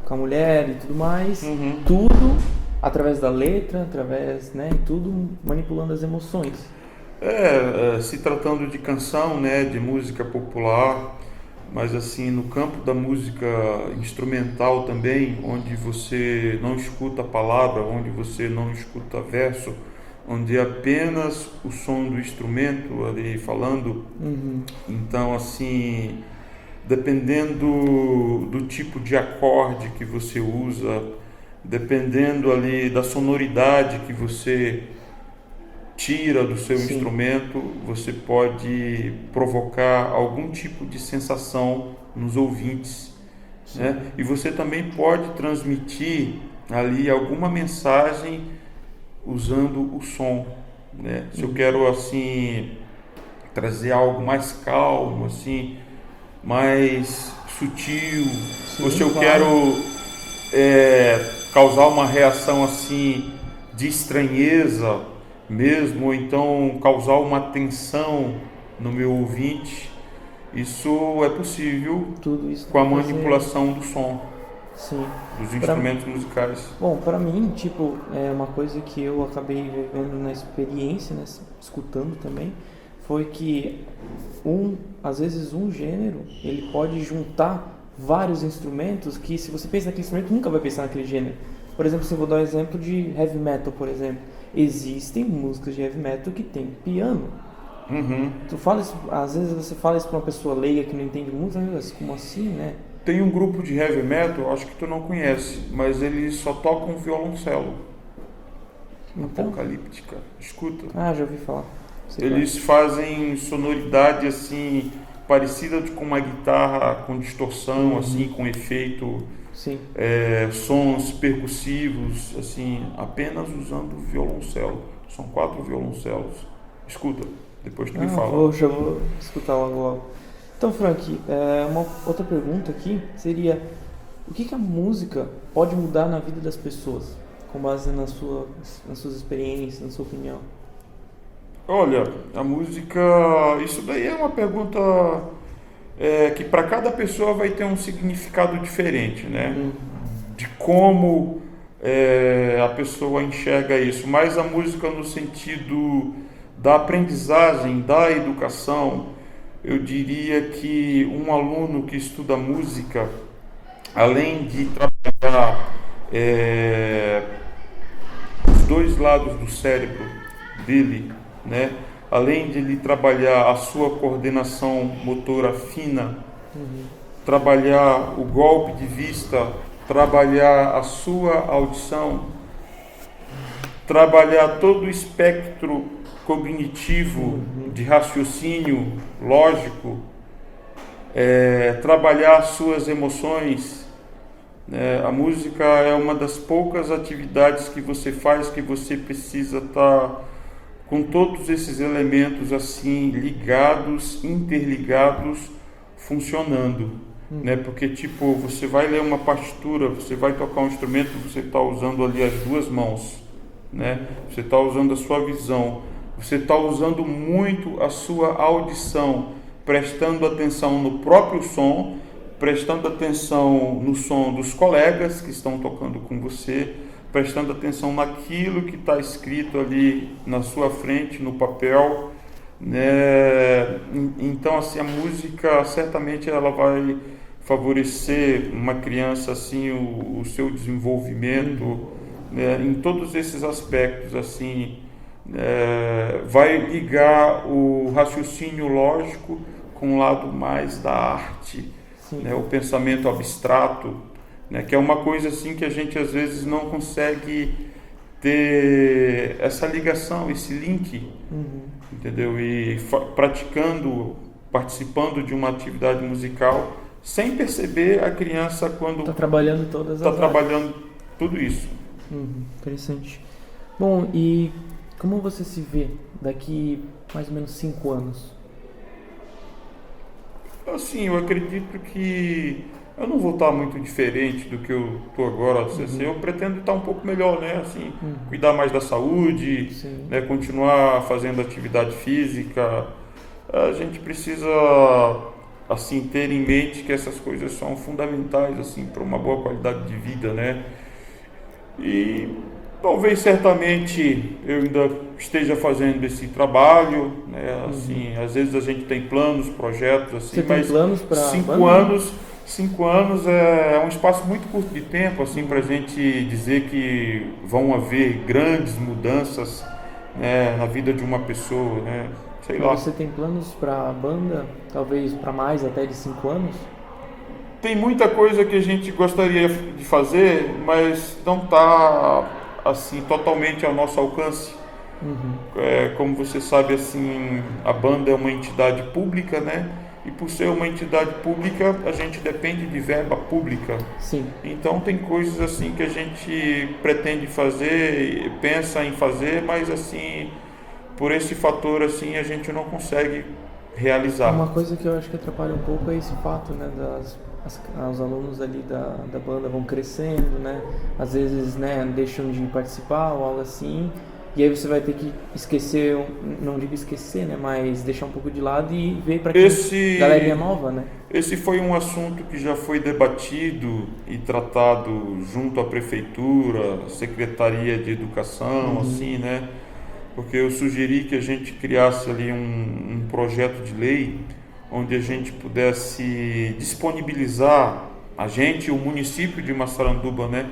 com a mulher e tudo mais, tudo através da letra, através, né, tudo manipulando as emoções. Se tratando de canção, né, de música popular, mas assim, no campo da música instrumental também, onde você não escuta a palavra, onde você não escuta verso, onde é apenas o som do instrumento ali falando, então assim, dependendo do tipo de acorde que você usa, dependendo ali da sonoridade que você tira do seu Sim. instrumento, você pode provocar algum tipo de sensação nos ouvintes, né? E você também pode transmitir ali alguma mensagem usando o som, né? Se eu quero assim trazer algo mais calmo, assim, mais sutil, ou se eu claro. quero causar uma reação assim de estranheza mesmo, ou então causar uma tensão no meu ouvinte, isso é possível Tudo isso com a dá pra fazer. manipulação do som, Sim. dos instrumentos musicais. Bom, pra mim, tipo, é uma coisa que eu acabei vivendo na experiência, né, escutando também, foi que às vezes um gênero, ele pode juntar vários instrumentos que, se você pensa naquele instrumento, nunca vai pensar naquele gênero. Por exemplo, se eu vou dar um exemplo de heavy metal, por exemplo. Existem músicas de heavy metal que tem piano. Tu fala isso, às vezes você fala isso pra uma pessoa leiga que não entende música, mas como assim, né? Tem um grupo de heavy metal, acho que tu não conhece, mas eles só tocam violoncelo. Então, Apocalíptica. Escuta. já ouvi falar. Sei Eles fazem sonoridade assim parecida com uma guitarra com distorção, assim, com efeito, qual. Sim. sons percussivos, assim, apenas usando violoncelo. São 4 violoncelos. Escuta, depois tu me fala. Já vou escutar logo. Então, Frank, uma outra pergunta aqui seria: o que a música pode mudar na vida das pessoas, com base nas suas experiências, na sua opinião? Olha, a música, isso daí é uma pergunta que para cada pessoa vai ter um significado diferente, né? De como a pessoa enxerga isso. Mas a música no sentido da aprendizagem, da educação, eu diria que um aluno que estuda música, além de trabalhar os dois lados do cérebro dele, né? Além de ele trabalhar a sua coordenação motora fina, trabalhar o golpe de vista, trabalhar a sua audição, trabalhar todo o espectro cognitivo de raciocínio lógico, trabalhar suas emoções. A música é uma das poucas atividades que você faz que você precisa estar com todos esses elementos assim ligados, interligados, funcionando, né? Porque tipo, você vai ler uma partitura, você vai tocar um instrumento, você está usando ali as duas mãos, né? Você está usando a sua visão, você está usando muito a sua audição, prestando atenção no próprio som, prestando atenção no som dos colegas que estão tocando com você, prestando atenção naquilo que está escrito ali na sua frente, no papel, né? Então, assim, a música certamente ela vai favorecer uma criança, assim, o seu desenvolvimento, né? Em todos esses aspectos, assim, vai ligar o raciocínio lógico com o lado mais da arte, né? O pensamento abstrato, né? Que é uma coisa assim que a gente às vezes não consegue ter essa ligação, esse link, entendeu? E praticando, participando de uma atividade musical, sem perceber, a criança quando Está trabalhando todas está as trabalhando tudo isso. Interessante. Bom, e como você se vê daqui mais ou menos 5 anos? Assim, eu acredito que eu não vou estar muito diferente do que eu estou agora. Assim, eu pretendo estar um pouco melhor, né? Assim, cuidar mais da saúde, né? Continuar fazendo atividade física. A gente precisa, assim, ter em mente que essas coisas são fundamentais, assim, para uma boa qualidade de vida, né? E talvez, certamente, eu ainda esteja fazendo esse trabalho, né? Assim, às vezes a gente tem planos, projetos, assim, Você tem mas planos para 5 anos é um espaço muito curto de tempo, assim, para a gente dizer que vão haver grandes mudanças, né, na vida de uma pessoa, né? Sei lá. Você tem planos para a banda, talvez para mais até de 5 anos? Tem muita coisa que a gente gostaria de fazer, mas não está assim totalmente ao nosso alcance, Como você sabe, assim, a banda é uma entidade pública, né? E por ser uma entidade pública, a gente depende de verba pública. Sim. Então tem coisas assim que a gente pretende fazer, pensa em fazer, mas assim, por esse fator assim, a gente não consegue realizar. Uma coisa que eu acho que atrapalha um pouco é esse fato, né, os alunos ali da banda vão crescendo, né, às vezes, né, deixam de participar ou algo assim, e aí você vai ter que esquecer, não digo esquecer, né, mas deixar um pouco de lado e ver para quem galerinha nova, né. Esse foi um assunto que já foi debatido e tratado junto à prefeitura, Secretaria de Educação, assim, né, porque eu sugeri que a gente criasse ali um projeto de lei onde a gente pudesse disponibilizar, a gente, o município de Massaranduba, né,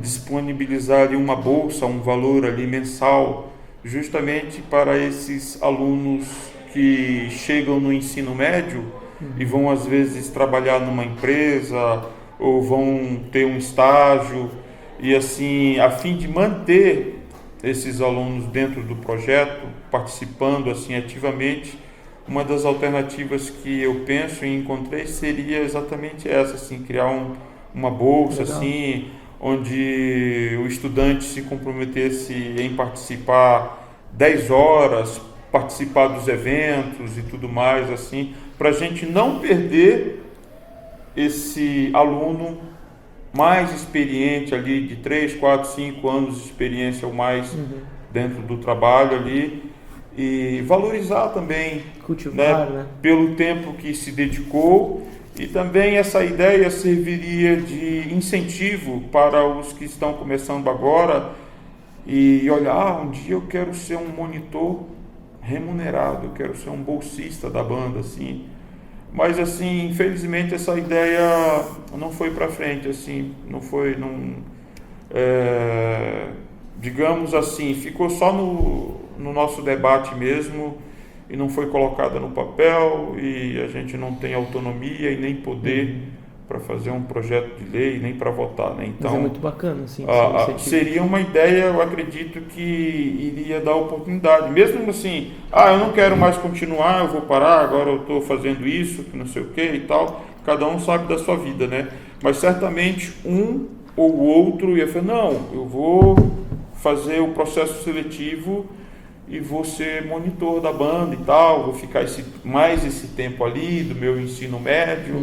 disponibilizar ali uma bolsa, um valor ali mensal, justamente para esses alunos que chegam no ensino médio e vão às vezes trabalhar numa empresa ou vão ter um estágio, e assim, a fim de manter esses alunos dentro do projeto, participando assim ativamente. Uma das alternativas que eu penso e encontrei seria exatamente essa, assim, criar uma bolsa, assim, onde o estudante se comprometesse em participar 10 horas, participar dos eventos e tudo mais, assim, para a gente não perder esse aluno mais experiente ali, de 3, 4, 5 anos de experiência ou mais dentro do trabalho ali, e valorizar também, cultivar, né, pelo tempo que se dedicou, e também essa ideia serviria de incentivo para os que estão começando agora e olhar, um dia eu quero ser um monitor remunerado, eu quero ser um bolsista da banda, assim. Mas assim, infelizmente essa ideia não foi para frente, assim, digamos assim, ficou só no nosso debate mesmo e não foi colocada no papel, e a gente não tem autonomia e nem poder para fazer um projeto de lei, nem para votar, né? Então, mas é muito bacana, assim, seria uma ideia, eu acredito que iria dar oportunidade, mesmo assim, eu não quero mais continuar, eu vou parar, agora eu estou fazendo isso, que não sei o que e tal, cada um sabe da sua vida, né? Mas certamente um ou outro ia falar, não, eu vou fazer o processo seletivo e vou ser monitor da banda e tal, vou ficar mais esse tempo ali do meu ensino médio,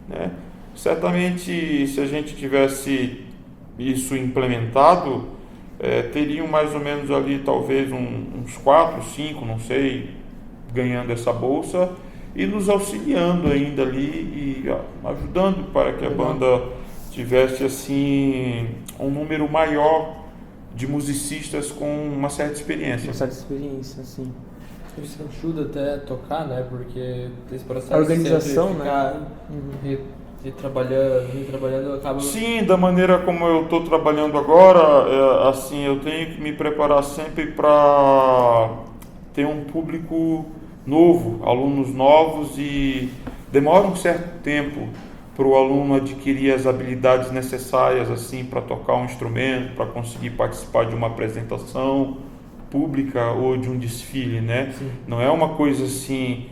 né? Certamente, se a gente tivesse isso implementado, teriam mais ou menos ali talvez uns 4, 5, não sei, ganhando essa bolsa e nos auxiliando ainda ali e ajudando para que a banda tivesse assim um número maior de musicistas com uma certa experiência. Uma certa experiência, sim. Isso ajuda até a tocar, né? Porque esse processo a organização, de ficar, né? trabalhando acaba... Sim, da maneira como eu estou trabalhando agora, assim, eu tenho que me preparar sempre para ter um público novo, alunos novos, e demora um certo tempo para o aluno adquirir as habilidades necessárias assim para tocar um instrumento, para conseguir participar de uma apresentação pública ou de um desfile, né? Sim. Não é uma coisa assim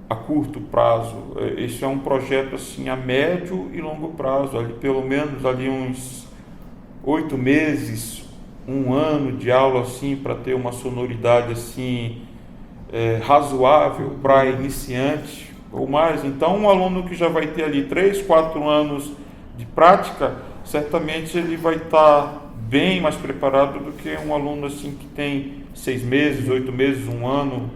a curto prazo. Isso é um projeto assim a médio e longo prazo, ali pelo menos ali uns 8 meses, 1 ano de aula assim para ter uma sonoridade assim razoável para iniciante ou mais. Então um aluno que já vai ter ali 3, 4 anos de prática, certamente ele vai estar bem mais preparado do que um aluno assim que tem 6 meses, 8 meses, 1 ano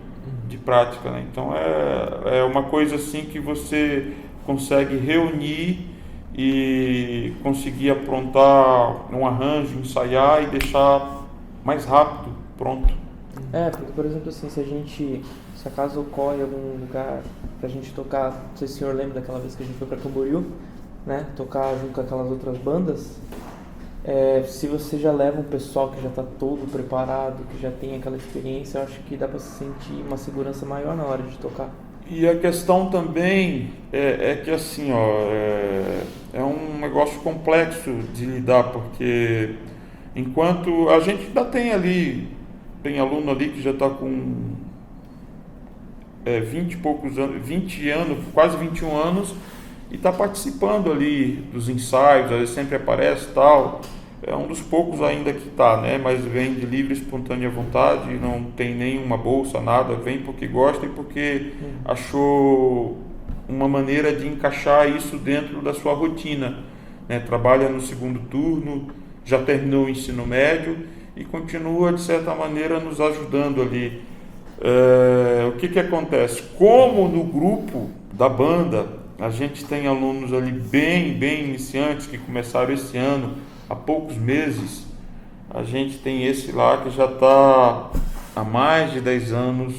de prática, né? Então é uma coisa assim que você consegue reunir e conseguir aprontar um arranjo, ensaiar e deixar mais rápido pronto. Porque, por exemplo, assim, se acaso ocorre algum lugar pra gente tocar, não sei se o senhor lembra daquela vez que a gente foi pra Camboriú, né, tocar junto com aquelas outras bandas, se você já leva um pessoal que já está todo preparado, que já tem aquela experiência, eu acho que dá para se sentir uma segurança maior na hora de tocar. E a questão também é que assim, é um negócio complexo de lidar, porque enquanto a gente ainda tem ali tem aluno ali que já está com 20 e poucos anos, 20 anos, quase 21 anos, e está participando ali dos ensaios, ele sempre aparece e tal. É um dos poucos ainda que está, né? Mas vem de livre, espontânea vontade, não tem nenhuma bolsa, nada, vem porque gosta e porque achou uma maneira de encaixar isso dentro da sua rotina, né? Trabalha no segundo turno, já terminou o ensino médio e continua, de certa maneira, nos ajudando ali. O que acontece? Como no grupo da banda a gente tem alunos ali bem iniciantes que começaram esse ano, há poucos meses, a gente tem esse lá que já está há mais de 10 anos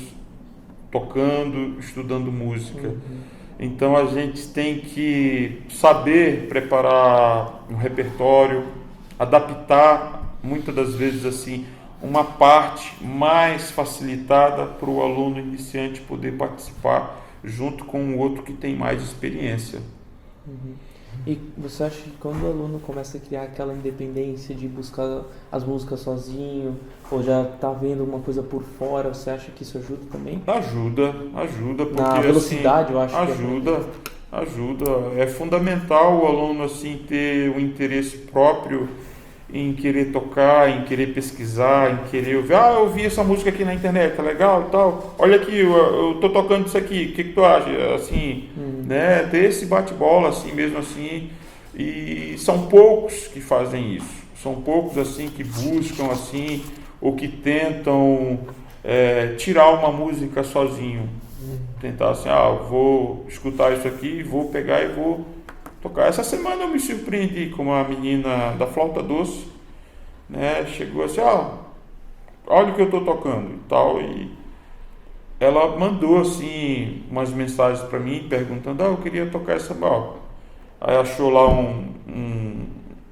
tocando, estudando música. Então a gente tem que saber preparar um repertório, adaptar muitas das vezes assim uma parte mais facilitada para o aluno iniciante poder participar junto com o outro que tem mais experiência. E você acha que quando o aluno começa a criar aquela independência de buscar as músicas sozinho, ou já está vendo uma coisa por fora, você acha que isso ajuda também? Ajuda, porque na velocidade, assim, eu acho ajuda. É fundamental o aluno assim ter um interesse próprio em querer tocar, em querer pesquisar, em querer ouvir. Eu vi essa música aqui na internet, tá legal e tal. Olha aqui, eu tô tocando isso aqui, o que tu acha? Assim, né? Ter esse bate-bola assim mesmo assim. E são poucos que fazem isso. São poucos assim que buscam assim ou que tentam tirar uma música sozinho. Tentar assim, vou escutar isso aqui, vou pegar e vou tocar. Essa semana eu me surpreendi com uma menina da flauta doce, né? Chegou assim, olha o que eu estou tocando e tal, e ela mandou assim umas mensagens para mim perguntando, eu queria tocar essa bola. Aí achou lá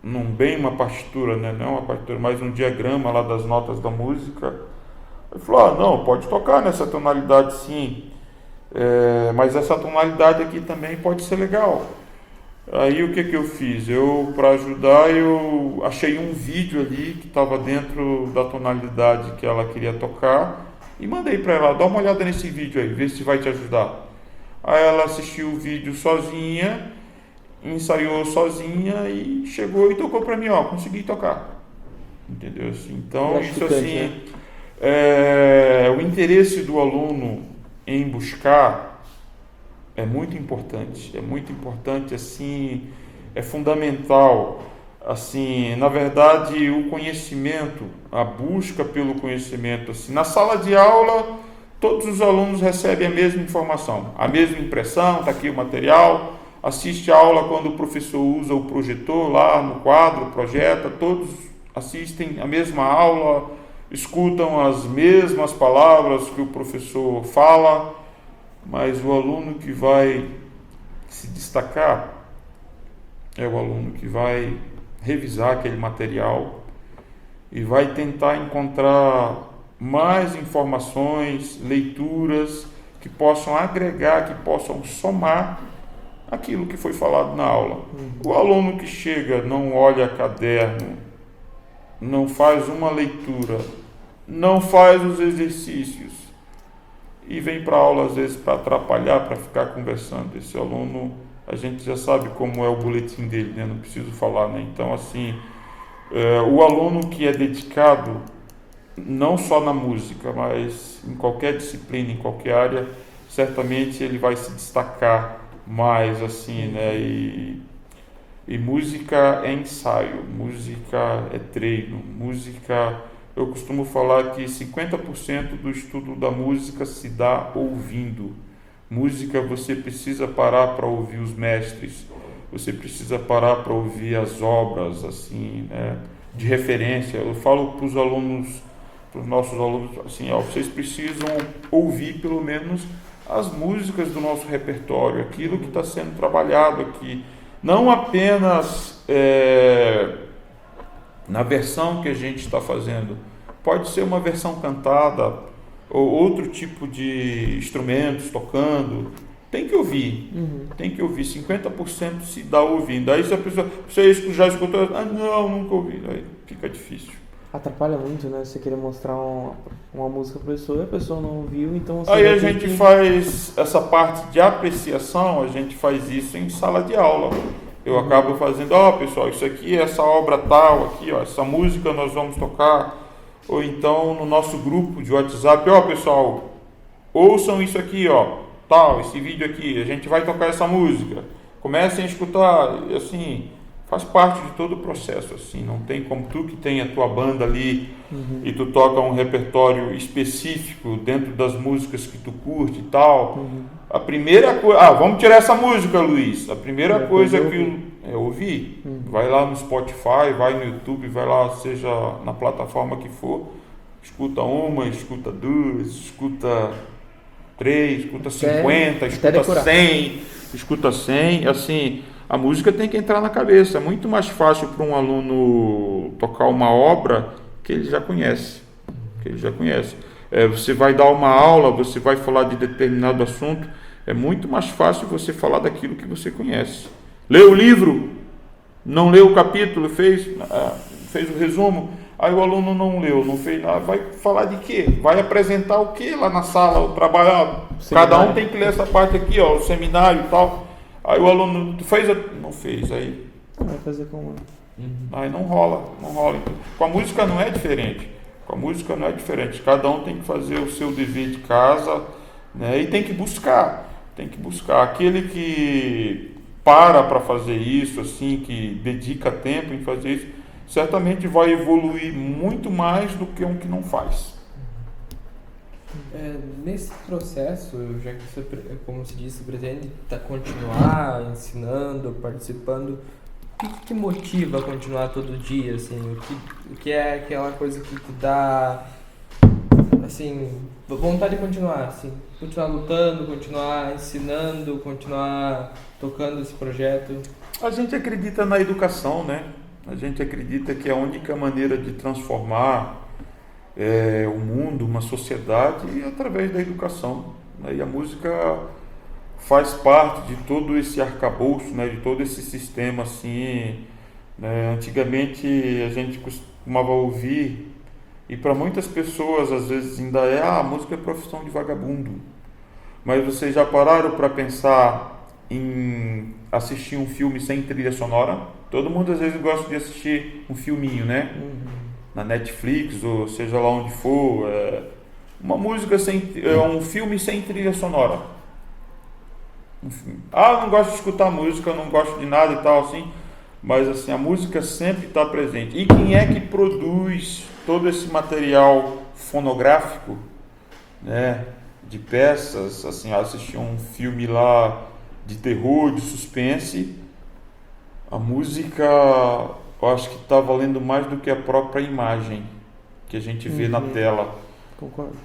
uma partitura, né? Não uma partitura, mas um diagrama lá das notas da música. Ele falou, não, pode tocar nessa tonalidade sim, mas essa tonalidade aqui também pode ser legal. Aí o que eu fiz? Para ajudar, eu achei um vídeo ali que estava dentro da tonalidade que ela queria tocar e mandei para ela, dá uma olhada nesse vídeo aí, vê se vai te ajudar. Aí ela assistiu o vídeo sozinha, ensaiou sozinha e chegou e tocou para mim, consegui tocar. Entendeu? Assim, então, isso assim, o interesse do aluno em buscar é muito importante, assim, é fundamental, assim, na verdade, o conhecimento, a busca pelo conhecimento, assim, na sala de aula, todos os alunos recebem a mesma informação, a mesma impressão, está aqui o material, assiste a aula quando o professor usa o projetor lá no quadro, projeta, todos assistem a mesma aula, escutam as mesmas palavras que o professor fala, mas o aluno que vai se destacar é o aluno que vai revisar aquele material e vai tentar encontrar mais informações, leituras que possam agregar, que possam somar aquilo que foi falado na aula. O aluno que chega, não olha caderno, não faz uma leitura, não faz os exercícios e vem para a aula às vezes para atrapalhar, para ficar conversando. Esse aluno, a gente já sabe como é o boletim dele, né? Não preciso falar, né? Então, assim, o aluno que é dedicado, não só na música, mas em qualquer disciplina, em qualquer área, certamente ele vai se destacar mais, assim, né? E música é ensaio, música é treino, música... Eu costumo falar que 50% do estudo da música se dá ouvindo. Música você precisa parar para ouvir os mestres, você precisa parar para ouvir as obras, assim, né, de referência. Eu falo para os alunos, para os nossos alunos, assim, vocês precisam ouvir pelo menos as músicas do nosso repertório, aquilo que está sendo trabalhado aqui. Não apenas na versão que a gente está fazendo, pode ser uma versão cantada ou outro tipo de instrumentos tocando, tem que ouvir, 50% se dá ouvindo. Aí se a pessoa, você já escutou, não, nunca ouvi, aí fica difícil. atrapalha muito, né? Você querer mostrar uma música pra pessoa e a pessoa não viu, então você Aí vai a ter gente que... faz essa parte de apreciação, a gente faz isso em sala de aula. Eu acabo fazendo, pessoal, isso aqui é essa obra tal, aqui, essa música nós vamos tocar. Ou então no nosso grupo de WhatsApp, pessoal, ouçam isso aqui, tal, esse vídeo aqui, a gente vai tocar essa música. Comecem a escutar, e assim, faz parte de todo o processo, assim, não tem como tu que tem a tua banda ali e tu toca um repertório específico dentro das músicas que tu curte e tal. A primeira coisa, vamos tirar essa música, Luiz. A primeira coisa que eu ouvi, vai lá no Spotify, vai no YouTube, vai lá, seja na plataforma que for, escuta uma, escuta duas, escuta 3, escuta 50, escuta 100, assim, a música tem que entrar na cabeça. É muito mais fácil para um aluno tocar uma obra que ele já conhece, você vai dar uma aula, você vai falar de determinado assunto, é muito mais fácil você falar daquilo que você conhece. Leu o livro, não leu o capítulo, fez o resumo, aí o aluno não leu, não fez nada, vai falar de quê? Vai apresentar o quê lá na sala, o trabalho? Cada um tem que ler essa parte aqui, o seminário e tal. Aí o aluno fez, não fez, aí vai fazer como? Aí não rola. Com a música não é diferente. Cada um tem que fazer o seu dever de casa, né? E tem que buscar. Aquele que para fazer isso, assim, que dedica tempo em fazer isso, certamente vai evoluir muito mais do que um que não faz. Nesse processo, já que você, como se disse, pretende continuar ensinando, participando, o que motiva a continuar todo dia, assim? O que é aquela coisa que te dá, assim, vontade de continuar, assim? Continuar lutando, continuar ensinando, continuar tocando esse projeto? A gente acredita na educação, né? A gente acredita que a única maneira de transformar o mundo, uma sociedade, é através da educação, né? E a música faz parte de todo esse arcabouço, né? De todo esse sistema, assim, né? Antigamente a gente costumava ouvir, e para muitas pessoas às vezes ainda a música é profissão de vagabundo. Mas vocês já pararam para pensar em assistir um filme sem trilha sonora? Todo mundo às vezes gosta de assistir um filminho, né? Na Netflix, ou seja lá onde for, um filme sem trilha sonora. Não gosto de escutar música, não gosto de nada e tal, assim, mas assim, a música sempre está presente. E quem é que produz todo esse material fonográfico, né, de peças, assim, assistir um filme lá de terror, de suspense, a música, eu acho que está valendo mais do que a própria imagem que a gente vê na tela. Concordo.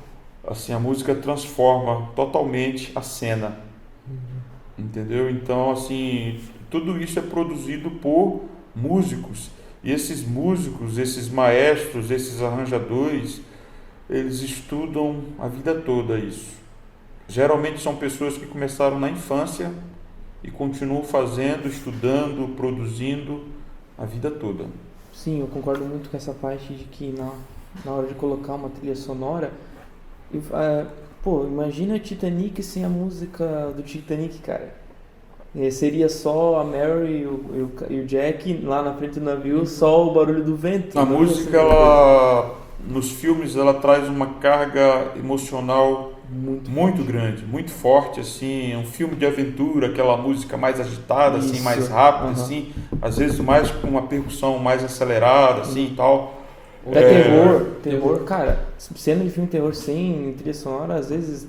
Assim, a música transforma totalmente a cena. Entendeu? Então, assim, tudo isso é produzido por músicos. E esses músicos, esses maestros, esses arranjadores, eles estudam a vida toda isso. Geralmente são pessoas que começaram na infância e continuam fazendo, estudando, produzindo a vida toda. Sim, eu concordo muito com essa parte de que na hora de colocar uma trilha sonora, imagina Titanic sem a música do Titanic, cara. Seria só a Mary e o Jack lá na frente do navio, só o barulho do vento. A música, ela, nos filmes, ela traz uma carga emocional muito grande, muito forte, assim, um filme de aventura, aquela música mais agitada, assim, mais rápida, assim, às vezes mais com uma percussão mais acelerada, assim, e tal. Terror, cara, cena de filme terror sem trilha sonora, às vezes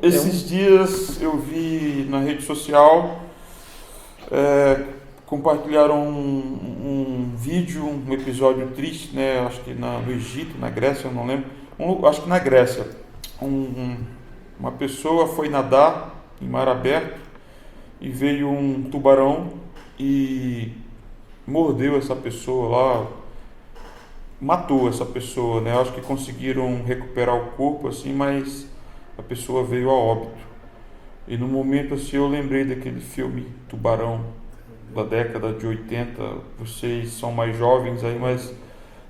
Esses dias eu vi na rede social, compartilharam um vídeo, um episódio triste, né, acho que no Egito, na Grécia, eu não lembro, acho que na Grécia. Uma pessoa foi nadar em mar aberto e veio um tubarão e mordeu essa pessoa lá, matou essa pessoa, né? Acho que conseguiram recuperar o corpo, assim, mas a pessoa veio a óbito. E no momento assim eu lembrei daquele filme Tubarão, da década de 80. Vocês são mais jovens aí, mas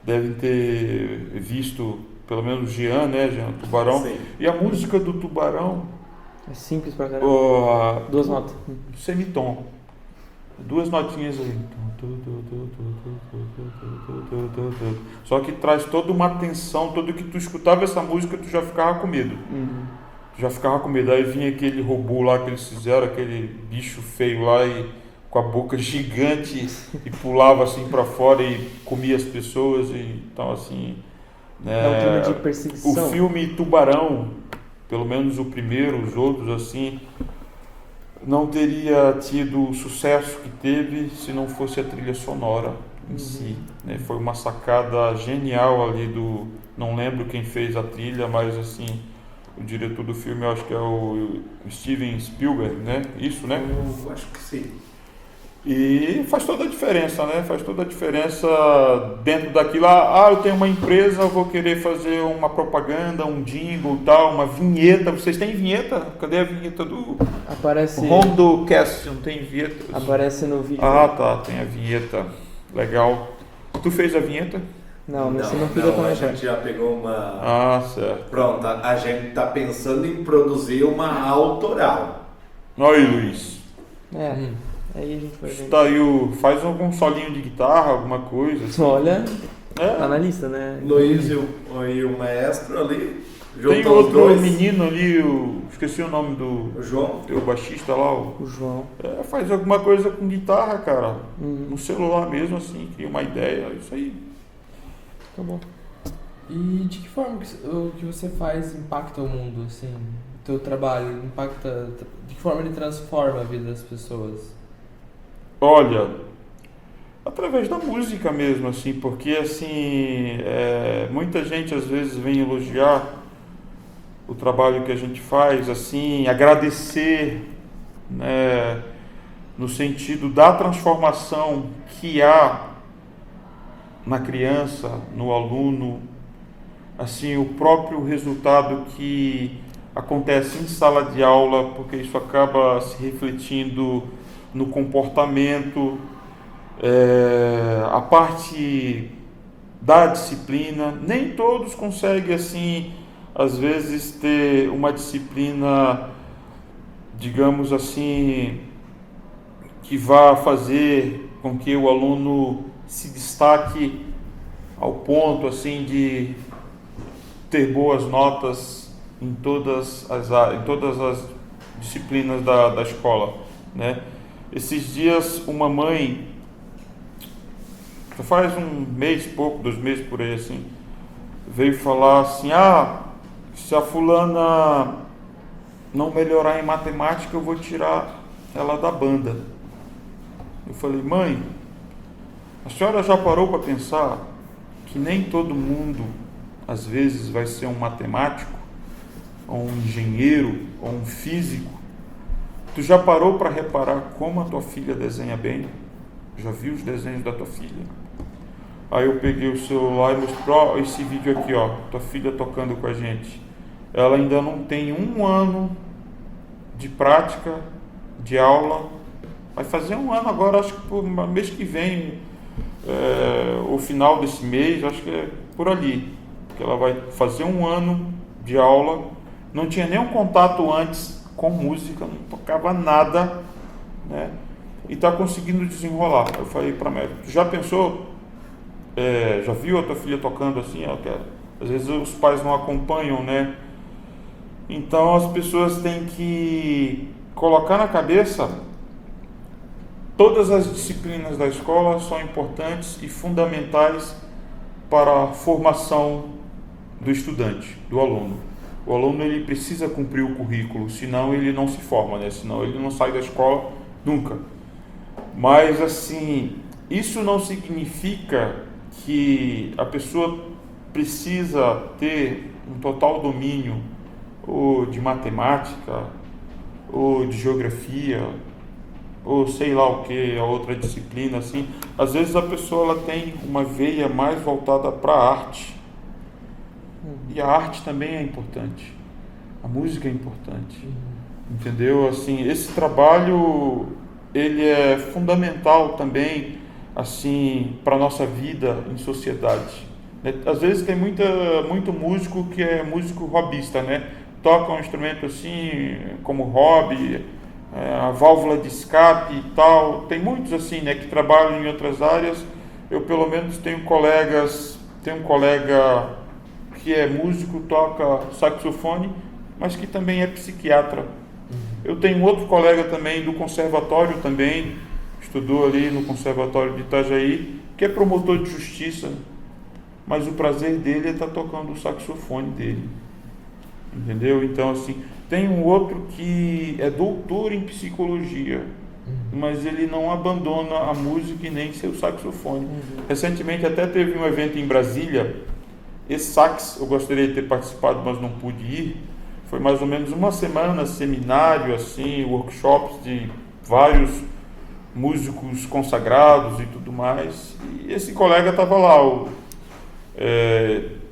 devem ter visto, pelo menos Jean, né, Jean, Tubarão. Sim. E a música do Tubarão, É simples pra caramba. 2 notas. semitom. 2 notinhas ali. Só que traz toda uma tensão, todo que tu escutava essa música, tu já ficava com medo. Tu já ficava com medo. Aí vinha aquele robô lá que eles fizeram, aquele bicho feio lá e com a boca gigante e pulava assim pra fora e comia as pessoas. E, então assim, É um clima de o perseguição. filme Tubarão, pelo menos o primeiro, os outros assim, não teria tido o sucesso que teve se não fosse a trilha sonora em si, né? Foi uma sacada genial ali do, não lembro quem fez a trilha, mas assim, o diretor do filme eu acho que é o Steven Spielberg, né? Isso, né? Eu acho que sim. E faz toda a diferença, né? Faz toda a diferença dentro daquilo. Eu tenho uma empresa, eu vou querer fazer uma propaganda, um jingle, tal, uma vinheta. Vocês têm vinheta? Cadê a vinheta do Aparece, Rondocast? Não tem vinheta? aparece no vídeo. Tá, tem a vinheta. Legal. Tu fez a vinheta? Não, mas você não fica a também. gente já pegou uma... Certo. Pronto, a gente tá pensando em produzir uma autoral. Olha aí, Luiz. Aí a gente vai ver. Tá aí faz algum solinho de guitarra, alguma coisa. Assim. Olha, tá É. na lista, né? Luiz e o maestro ali, Tem juntam os outro dois. menino ali, esqueci o nome do O João. teu baixista lá, O João. faz alguma coisa com guitarra, cara. Uhum. No celular mesmo, assim, cria uma ideia, isso aí. Tá bom. E de que forma o que você faz impacta o mundo, assim? O teu trabalho impacta... De que forma ele transforma a vida das pessoas? Olha, através da música mesmo, assim, porque assim, muita gente às vezes vem elogiar o trabalho que a gente faz, assim, agradecer, né, no sentido da transformação que há na criança, no aluno, assim, o próprio resultado que acontece em sala de aula, porque isso acaba se refletindo no comportamento, a parte da disciplina. Nem todos conseguem, assim, às vezes ter uma disciplina, digamos assim, que vá fazer com que o aluno se destaque ao ponto, assim, de ter boas notas em todas as disciplinas da escola, né? Esses dias uma mãe, faz um mês, pouco, 2 meses por aí assim, veio falar assim, se a fulana não melhorar em matemática, eu vou tirar ela da banda. Eu falei, mãe, a senhora já parou para pensar que nem todo mundo, às vezes, vai ser um matemático, ou um engenheiro, ou um físico? Tu já parou para reparar como a tua filha desenha bem? Já viu os desenhos da tua filha? Aí eu peguei o celular e mostrei, esse vídeo aqui, tua filha tocando com a gente. Ela ainda não tem 1 ano de prática, de aula. Vai fazer 1 ano agora, acho que por mês que vem, o final desse mês, acho que é por ali. Porque ela vai fazer 1 ano de aula, não tinha nenhum contato antes com música, não tocava nada, né? E está conseguindo desenrolar. Eu falei para a médica, tu já pensou, já viu a tua filha tocando assim? Às vezes os pais não acompanham, né? Então as pessoas têm que colocar na cabeça, todas as disciplinas da escola são importantes e fundamentais para a formação do estudante, do aluno. O aluno ele precisa cumprir o currículo, senão ele não se forma, né? Senão ele não sai da escola nunca. Mas assim, isso não significa que a pessoa precisa ter um total domínio ou de matemática, ou de geografia, ou sei lá o que, a outra disciplina, assim. Às vezes a pessoa ela tem uma veia mais voltada para a arte. E a arte também é importante. A música é importante. Entendeu? Assim, esse trabalho ele é fundamental também, assim, para a nossa vida em sociedade. né? Às vezes tem muito músico que é músico hobbyista, né? Toca um instrumento assim como hobby, a válvula de escape e tal. Tem muitos assim, né, que trabalham em outras áreas. Eu pelo menos tenho um colega que é músico, toca saxofone, mas que também é psiquiatra. Eu tenho outro colega também do conservatório também, estudou ali no conservatório de Itajaí, que é promotor de justiça, mas o prazer dele é estar tocando o saxofone dele. Entendeu? Então, assim, tem um outro que é doutor em psicologia, mas ele não abandona a música e nem seu saxofone. Recentemente até teve um evento em Brasília, esse sax eu gostaria de ter participado, mas não pude ir. Foi mais ou menos uma semana, seminário, assim, workshops de vários músicos consagrados e tudo mais. E esse colega estava lá,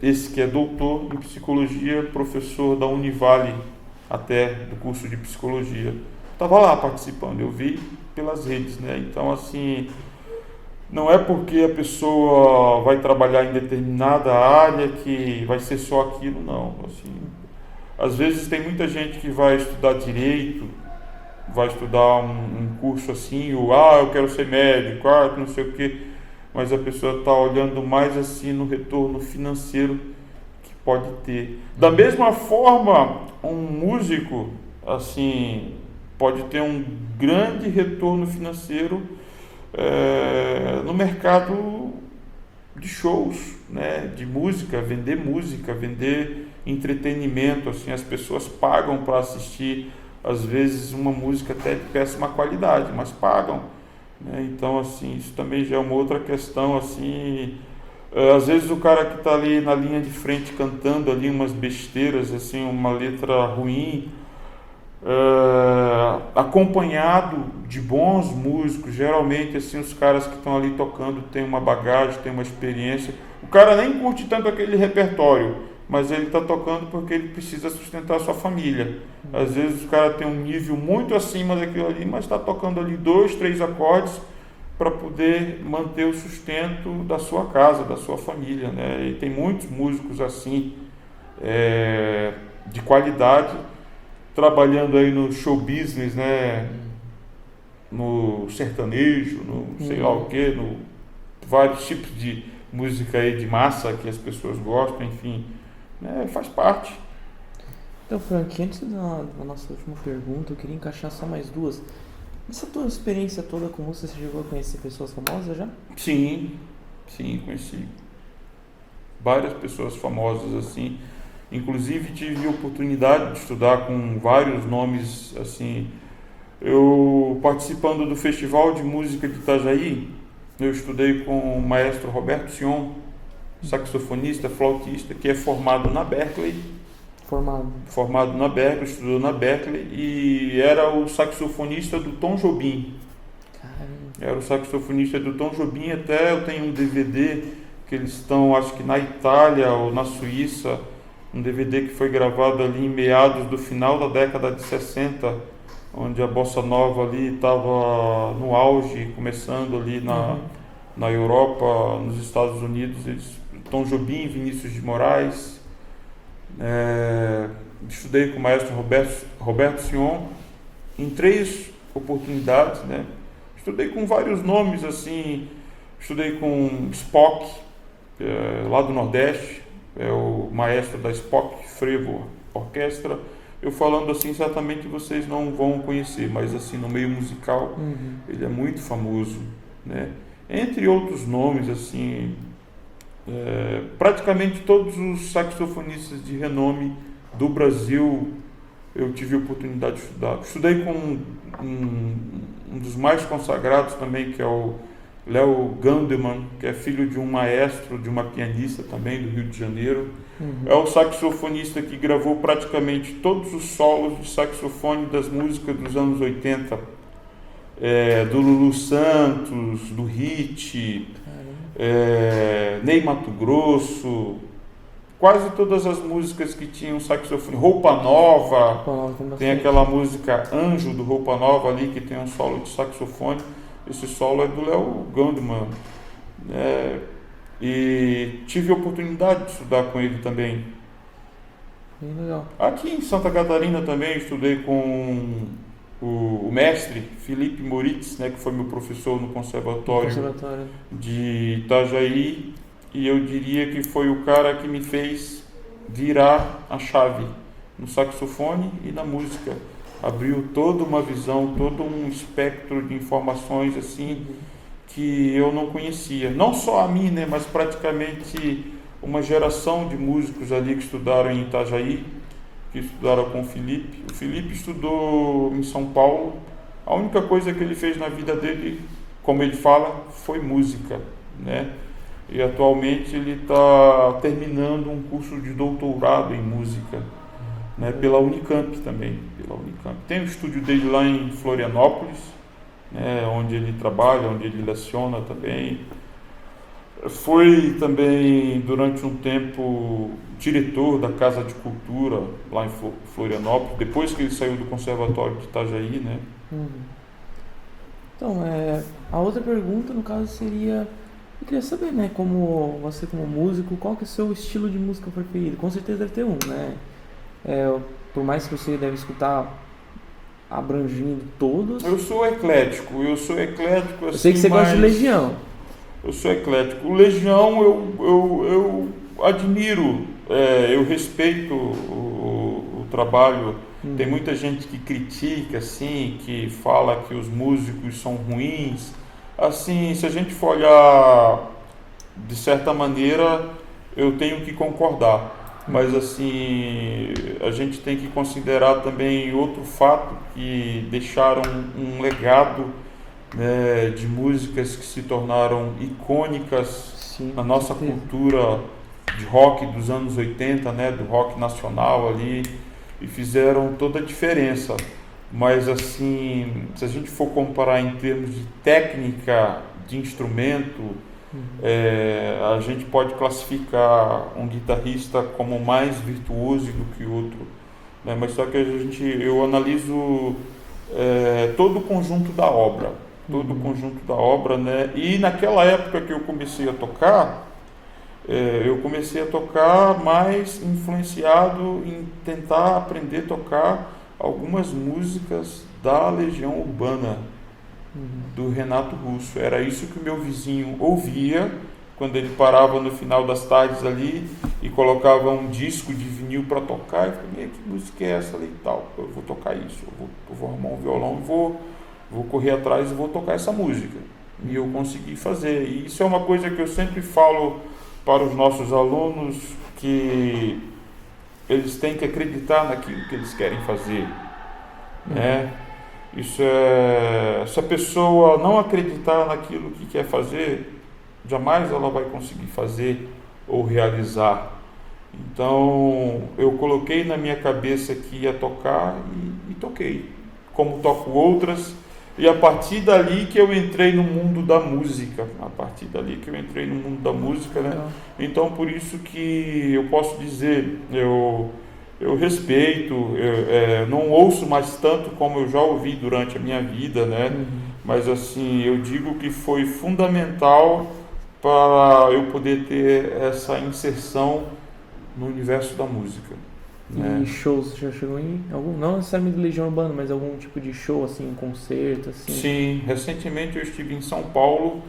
esse que é doutor em psicologia, professor da Univale, até do curso de psicologia, estava lá participando, eu vi pelas redes, né? Então, assim, não é porque a pessoa vai trabalhar em determinada área que vai ser só aquilo, não. Assim, às vezes tem muita gente que vai estudar direito, vai estudar um curso assim, eu quero ser médico, não sei o quê, mas a pessoa está olhando mais assim no retorno financeiro que pode ter. Da mesma forma, um músico assim pode ter um grande retorno financeiro no mercado de shows, né, de música, vender entretenimento, assim, as pessoas pagam para assistir, às vezes uma música até de péssima qualidade, mas pagam, né? Então, assim, isso também já é uma outra questão, assim, às vezes o cara que está ali na linha de frente cantando ali umas besteiras, assim, uma letra ruim, acompanhado de bons músicos, geralmente assim, os caras que estão ali tocando têm uma bagagem, têm uma experiência. O cara nem curte tanto aquele repertório, mas ele está tocando porque ele precisa sustentar a sua família. Às vezes o cara tem um nível muito acima daquilo ali, mas está tocando ali 2, 3 acordes para poder manter o sustento da sua casa, da sua família, né? E tem muitos músicos assim, de qualidade, trabalhando aí no show business, né? No sertanejo, no sei lá o que, no vários tipos de música aí de massa que as pessoas gostam, enfim, né? Faz parte. Então, Frank, antes da nossa última pergunta, eu queria encaixar só mais duas. Essa tua experiência toda com música, você chegou a conhecer pessoas famosas já? Sim, conheci várias pessoas famosas assim. Inclusive tive a oportunidade de estudar com vários nomes, assim, eu participando do Festival de Música de Itajaí, eu estudei com o maestro Roberto Sion, saxofonista, flautista, que é formado na Berklee. Formado na Berklee, estudou na Berklee e era o saxofonista do Tom Jobim. Era o saxofonista do Tom Jobim, até eu tenho um DVD que eles estão, acho que na Itália ou na Suíça, um DVD que foi gravado ali em meados do final da década de 60, onde a bossa nova ali estava no auge, começando ali na Europa, nos Estados Unidos, Tom Jobim, Vinícius de Moraes. Estudei com o maestro Roberto Sion em 3 oportunidades, né? Estudei com vários nomes, assim, estudei com Spock, lá do Nordeste, é o maestro da Spock Frevo Orquestra. Eu falando assim, certamente vocês não vão conhecer, mas assim, no meio musical, ele é muito famoso, né? Entre outros nomes, assim, praticamente todos os saxofonistas de renome do Brasil eu tive a oportunidade de estudar. Estudei com um dos mais consagrados também, que é o Léo Gandeman, que é filho de um maestro, de uma pianista também do Rio de Janeiro. É o saxofonista que gravou praticamente todos os solos de saxofone das músicas dos anos 80, do Lulu Santos, do Hit, Ney Matogrosso, quase todas as músicas que tinham saxofone. Roupa Nova, tem aquela música Anjo do Roupa Nova ali, que tem um solo de saxofone. Esse solo é do Léo Gandeman. e tive a oportunidade de estudar com ele também. Bem legal. Aqui em Santa Catarina também estudei com o mestre Felipe Moritz, né, que foi meu professor no Conservatório de Itajaí, e eu diria que foi o cara que me fez virar a chave no saxofone e na música. Abriu toda uma visão, todo um espectro de informações assim que eu não conhecia. Não só a mim, né, mas praticamente uma geração de músicos ali que estudaram em Itajaí, que estudaram com o Felipe. O Felipe estudou em São Paulo. A única coisa que ele fez na vida dele, como ele fala, foi música, né? E atualmente ele está terminando um curso de doutorado em música, né? Pela Unicamp também. Pela Unicamp. Tem o estúdio dele lá em Florianópolis, né? Onde ele trabalha, onde ele leciona também. Foi também, durante um tempo, diretor da Casa de Cultura lá em Florianópolis, depois que ele saiu do Conservatório de Itajaí, né? Então, a outra pergunta, no caso, seria... Eu queria saber, né, como você, como músico, qual que é o seu estilo de música preferido? Com certeza deve ter um, né? Por mais que você deve escutar abrangindo todos... Eu sou eclético assim, eu sei que você gosta de Legião. Eu sou eclético. O Legião eu admiro, eu respeito o trabalho. Tem muita gente que critica, assim, que fala que os músicos são ruins. Assim, se a gente for olhar de certa maneira, eu tenho que concordar. Mas assim, a gente tem que considerar também outro fato, que deixaram um legado, né, de músicas que se tornaram icônicas na nossa cultura de rock dos anos 80, né, do rock nacional ali, e fizeram toda a diferença. Mas assim, se a gente for comparar em termos de técnica, de instrumento, a gente pode classificar um guitarrista como mais virtuoso do que outro, né? Mas só que eu analiso todo o conjunto da obra. Todo o conjunto da obra, né? E naquela época que eu comecei a tocar mais influenciado em tentar aprender a tocar algumas músicas da Legião Urbana, do Renato Russo. Era isso que o meu vizinho ouvia quando ele parava no final das tardes ali e colocava um disco de vinil para tocar. Eu falei, que música é essa ali e tal? Eu vou tocar isso, eu vou arrumar um violão e vou correr atrás e vou tocar essa música. E eu consegui fazer. E isso é uma coisa que eu sempre falo para os nossos alunos, que eles têm que acreditar naquilo que eles querem fazer, né? Se a pessoa não acreditar naquilo que quer fazer, jamais ela vai conseguir fazer ou realizar. Então, eu coloquei na minha cabeça que ia tocar e toquei, como toco outras. E a partir dali que eu entrei no mundo da música, né? Então, por isso que eu posso dizer, eu respeito, não ouço mais tanto como eu já ouvi durante a minha vida, né? Mas assim, eu digo que foi fundamental para eu poder ter essa inserção no universo da música. E shows, você já chegou em algum, não necessariamente de Legião Urbana, mas algum tipo de show, assim, um concerto, assim? Sim, recentemente eu estive em São Paulo,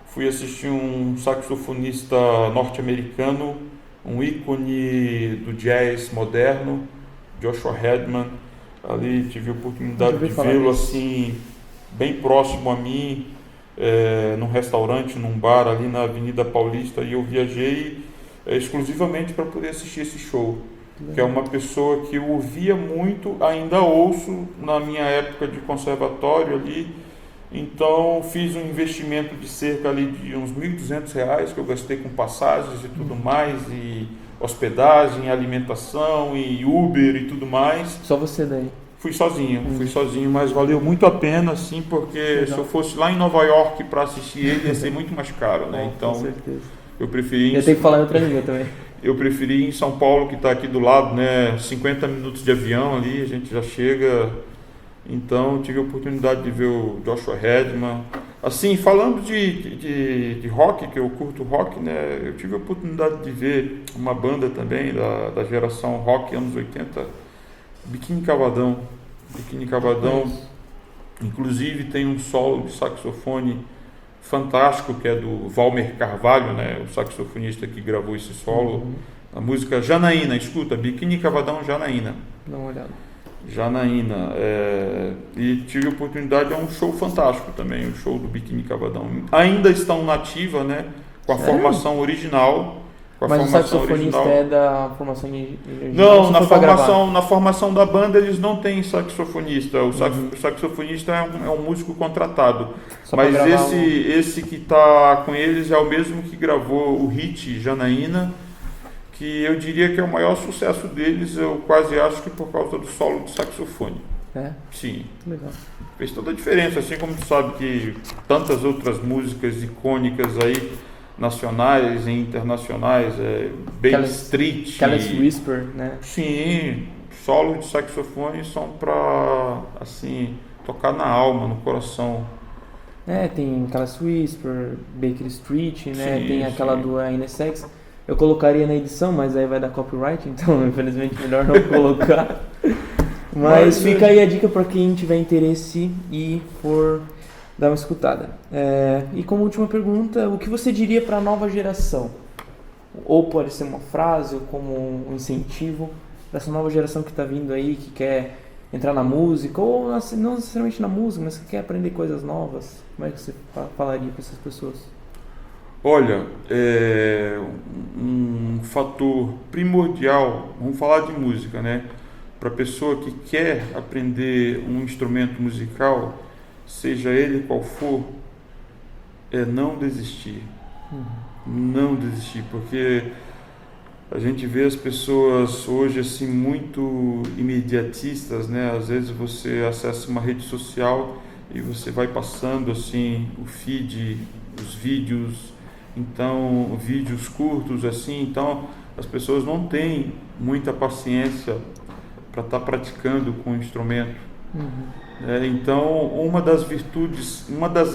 fui assistir um saxofonista norte-americano, um ícone do jazz moderno, Joshua Redman. Ali tive a oportunidade de vê-lo assim, bem próximo a mim, num restaurante, num bar ali na Avenida Paulista, e eu viajei exclusivamente para poder assistir esse show. Que é uma pessoa que eu ouvia muito, ainda ouço na minha época de conservatório ali. Então fiz um investimento de cerca ali de uns R$1.200 que eu gastei com passagens e tudo mais, e hospedagem, alimentação e Uber e tudo mais. Só você daí? Fui sozinho, mas valeu muito a pena, assim, porque se eu fosse lá em Nova York para assistir ele ia ser muito mais caro, né? Então, com certeza. Eu preferi... Eu tenho que falar em outra língua também. Eu preferi ir em São Paulo, que está aqui do lado, né? 50 minutos de avião ali, a gente já chega. Então, tive a oportunidade de ver o Joshua Redman, Assim, falando de rock, que eu curto rock, né? Eu tive a oportunidade de ver uma banda também da geração rock anos 80, Biquíni Cavadão. Biquíni Cavadão, inclusive, tem um solo de saxofone fantástico, que é do Valmer Carvalho, né? O saxofonista que gravou esse solo. A música Janaína, escuta, Biquíni Cavadão, Janaína. Dá uma olhada. Janaína. E tive a oportunidade, é um show fantástico também, o show do Biquíni Cavadão. Ainda estão na ativa, né? Com a Sério? formação original. Com a Mas o formação saxofonista original. é da formação original? Não, Ou na foi pra gravar? formação da banda eles não têm saxofonista. O saxofonista é um músico contratado. Só pra Mas gravar esse que está com eles é o mesmo que gravou o hit Janaína, que eu diria que é o maior sucesso deles, eu quase acho que por causa do solo de saxofone. É, Sim, legal. fez toda a diferença, assim como tu sabe que tantas outras músicas icônicas aí, nacionais e internacionais, Bay Street... Careless Whisper, né? Sim, solo de saxofone são para, assim, tocar na alma, no coração. Tem Careless Whisper, Baker Street, né? Sim, Tem aquela sim. do NSX. Eu colocaria na edição, mas aí vai dar copyright, então infelizmente melhor não colocar. Mas fica aí a dica para quem tiver interesse e for dar uma escutada. E como última pergunta, o que você diria para a nova geração? Ou pode ser uma frase, ou como um incentivo dessa nova geração que está vindo aí, que quer entrar na música, ou não necessariamente na música, mas que quer aprender coisas novas. Como é que você falaria para essas pessoas? Olha, um fator primordial, vamos falar de música, né? Para a pessoa que quer aprender um instrumento musical, seja ele qual for, é não desistir. Não desistir, porque a gente vê as pessoas hoje assim muito imediatistas, né? Às vezes você acessa uma rede social e você vai passando assim o feed, os vídeos, então vídeos curtos assim, então as pessoas não têm muita paciência para estar praticando com o instrumento. Então uma das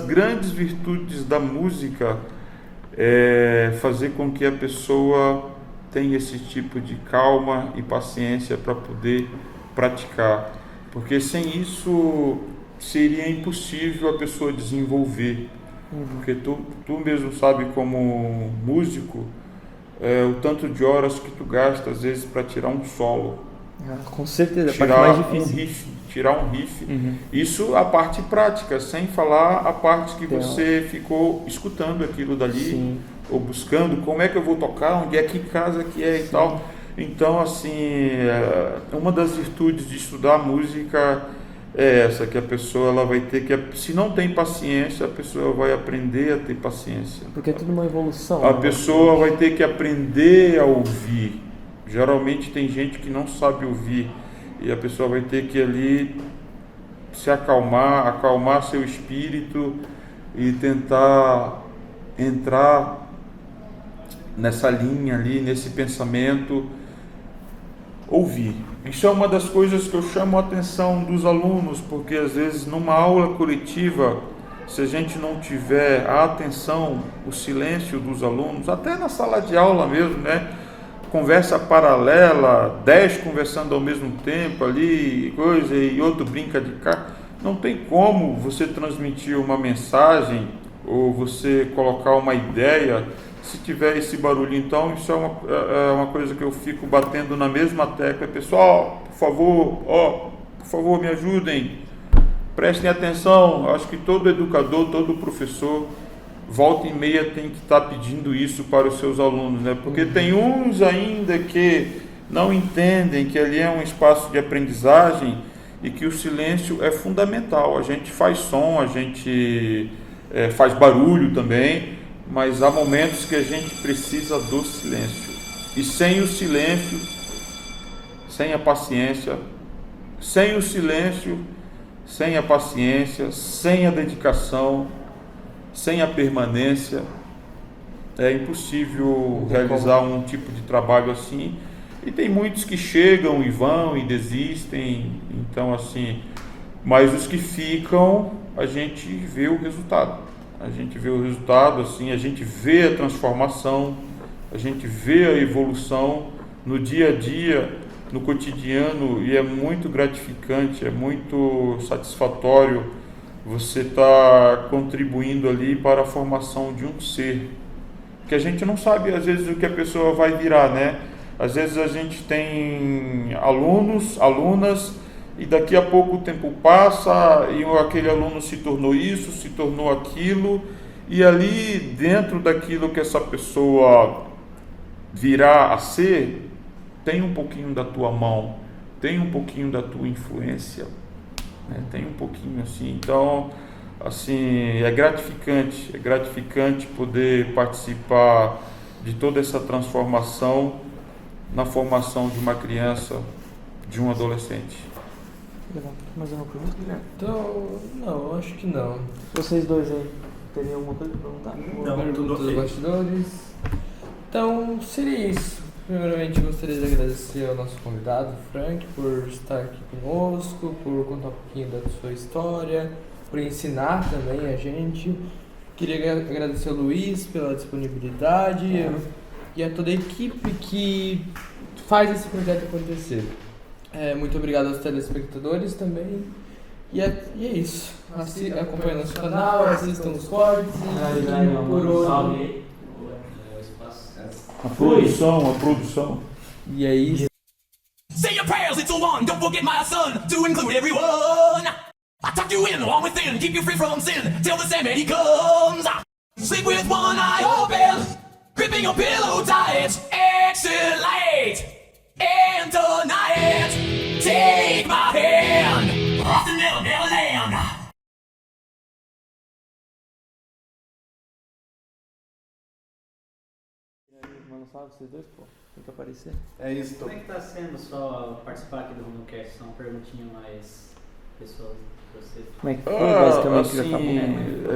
grandes virtudes da música é fazer com que a pessoa tenha esse tipo de calma e paciência para poder praticar, porque sem isso seria impossível a pessoa desenvolver. Porque tu mesmo sabe, como músico, o tanto de horas que tu gasta às vezes para tirar um solo, Com certeza, a parte mais difícil. tirar um riff. Isso a parte prática, sem falar a parte que você ficou escutando aquilo dali. Sim. Ou buscando como é que eu vou tocar, onde é que casa que é e tal. Então, assim, uma das virtudes de estudar música é essa, que a pessoa ela vai ter que, se não tem paciência, a pessoa vai aprender a ter paciência. Porque é tudo uma evolução. A né? pessoa vai ter que aprender a ouvir. Geralmente tem gente que não sabe ouvir e a pessoa vai ter que ali se acalmar seu espírito e tentar entrar nessa linha ali, nesse pensamento, ouvir. Isso é uma das coisas que eu chamo a atenção dos alunos, porque às vezes numa aula coletiva, se a gente não tiver a atenção, o silêncio dos alunos, até na sala de aula mesmo, né? Conversa paralela, 10 conversando ao mesmo tempo ali, coisa, e outro brinca de cá, não tem como você transmitir uma mensagem ou você colocar uma ideia se tiver esse barulho. Então isso é uma coisa que eu fico batendo na mesma tecla. Pessoal, por favor me ajudem, prestem atenção. Eu acho que todo educador, todo professor, volta e meia tem que estar pedindo isso para os seus alunos, né? Porque tem uns ainda que não entendem que ali é um espaço de aprendizagem e que o silêncio é fundamental. A gente faz som, a gente faz barulho também, mas há momentos que a gente precisa do silêncio. E sem o silêncio, sem a paciência, sem o silêncio, sem a paciência, sem a dedicação, sem a permanência, é impossível realizar um tipo de trabalho assim. E tem muitos que chegam e vão e desistem, então assim, mas os que ficam, a gente vê o resultado. a gente vê o resultado, assim, a gente vê a transformação, a gente vê a evolução no dia a dia, no cotidiano, e é muito gratificante, é muito satisfatório você estar contribuindo ali para a formação de um ser, que a gente não sabe às vezes o que a pessoa vai virar, né? Às vezes a gente tem alunos, alunas, e daqui a pouco o tempo passa e aquele aluno se tornou isso, se tornou aquilo, e ali dentro daquilo que essa pessoa virá a ser, tem um pouquinho da tua mão, tem um pouquinho da tua influência, né? Tem um pouquinho assim. Então, assim, é gratificante poder participar de toda essa transformação na formação de uma criança, de um adolescente. Legal. Mais uma pergunta, Guilherme? Então, não, acho que não. Vocês dois aí, teriam alguma coisa para perguntar? Não, pergunta dos bastidores. Então, seria isso. Primeiramente, gostaria de agradecer ao nosso convidado, Frank, por estar aqui conosco, por contar um pouquinho da sua história, por ensinar também a gente. Queria agradecer ao Luiz pela disponibilidade e a toda a equipe que faz esse projeto acontecer. Muito obrigado aos telespectadores também. E é isso. Acompanhe nosso canal, assistam os cortes e por hoje. A produção. E é isso. Say your prayers, little one. Don't forget my son to include everyone. I tuck you in, along within, keep you free from sin till the Sandman he comes. Sleep with one eye open, gripping your pillow tight. Exit light, and tonight, take my hand. Off to Neverland. Mano, sabe, vocês dois, pô, tem que aparecer. É isso. Como é que tá sendo só participar aqui do RundoCast? Só uma perguntinha mais pessoal pra você. Como é que foi, basicamente, assim, já tá bom?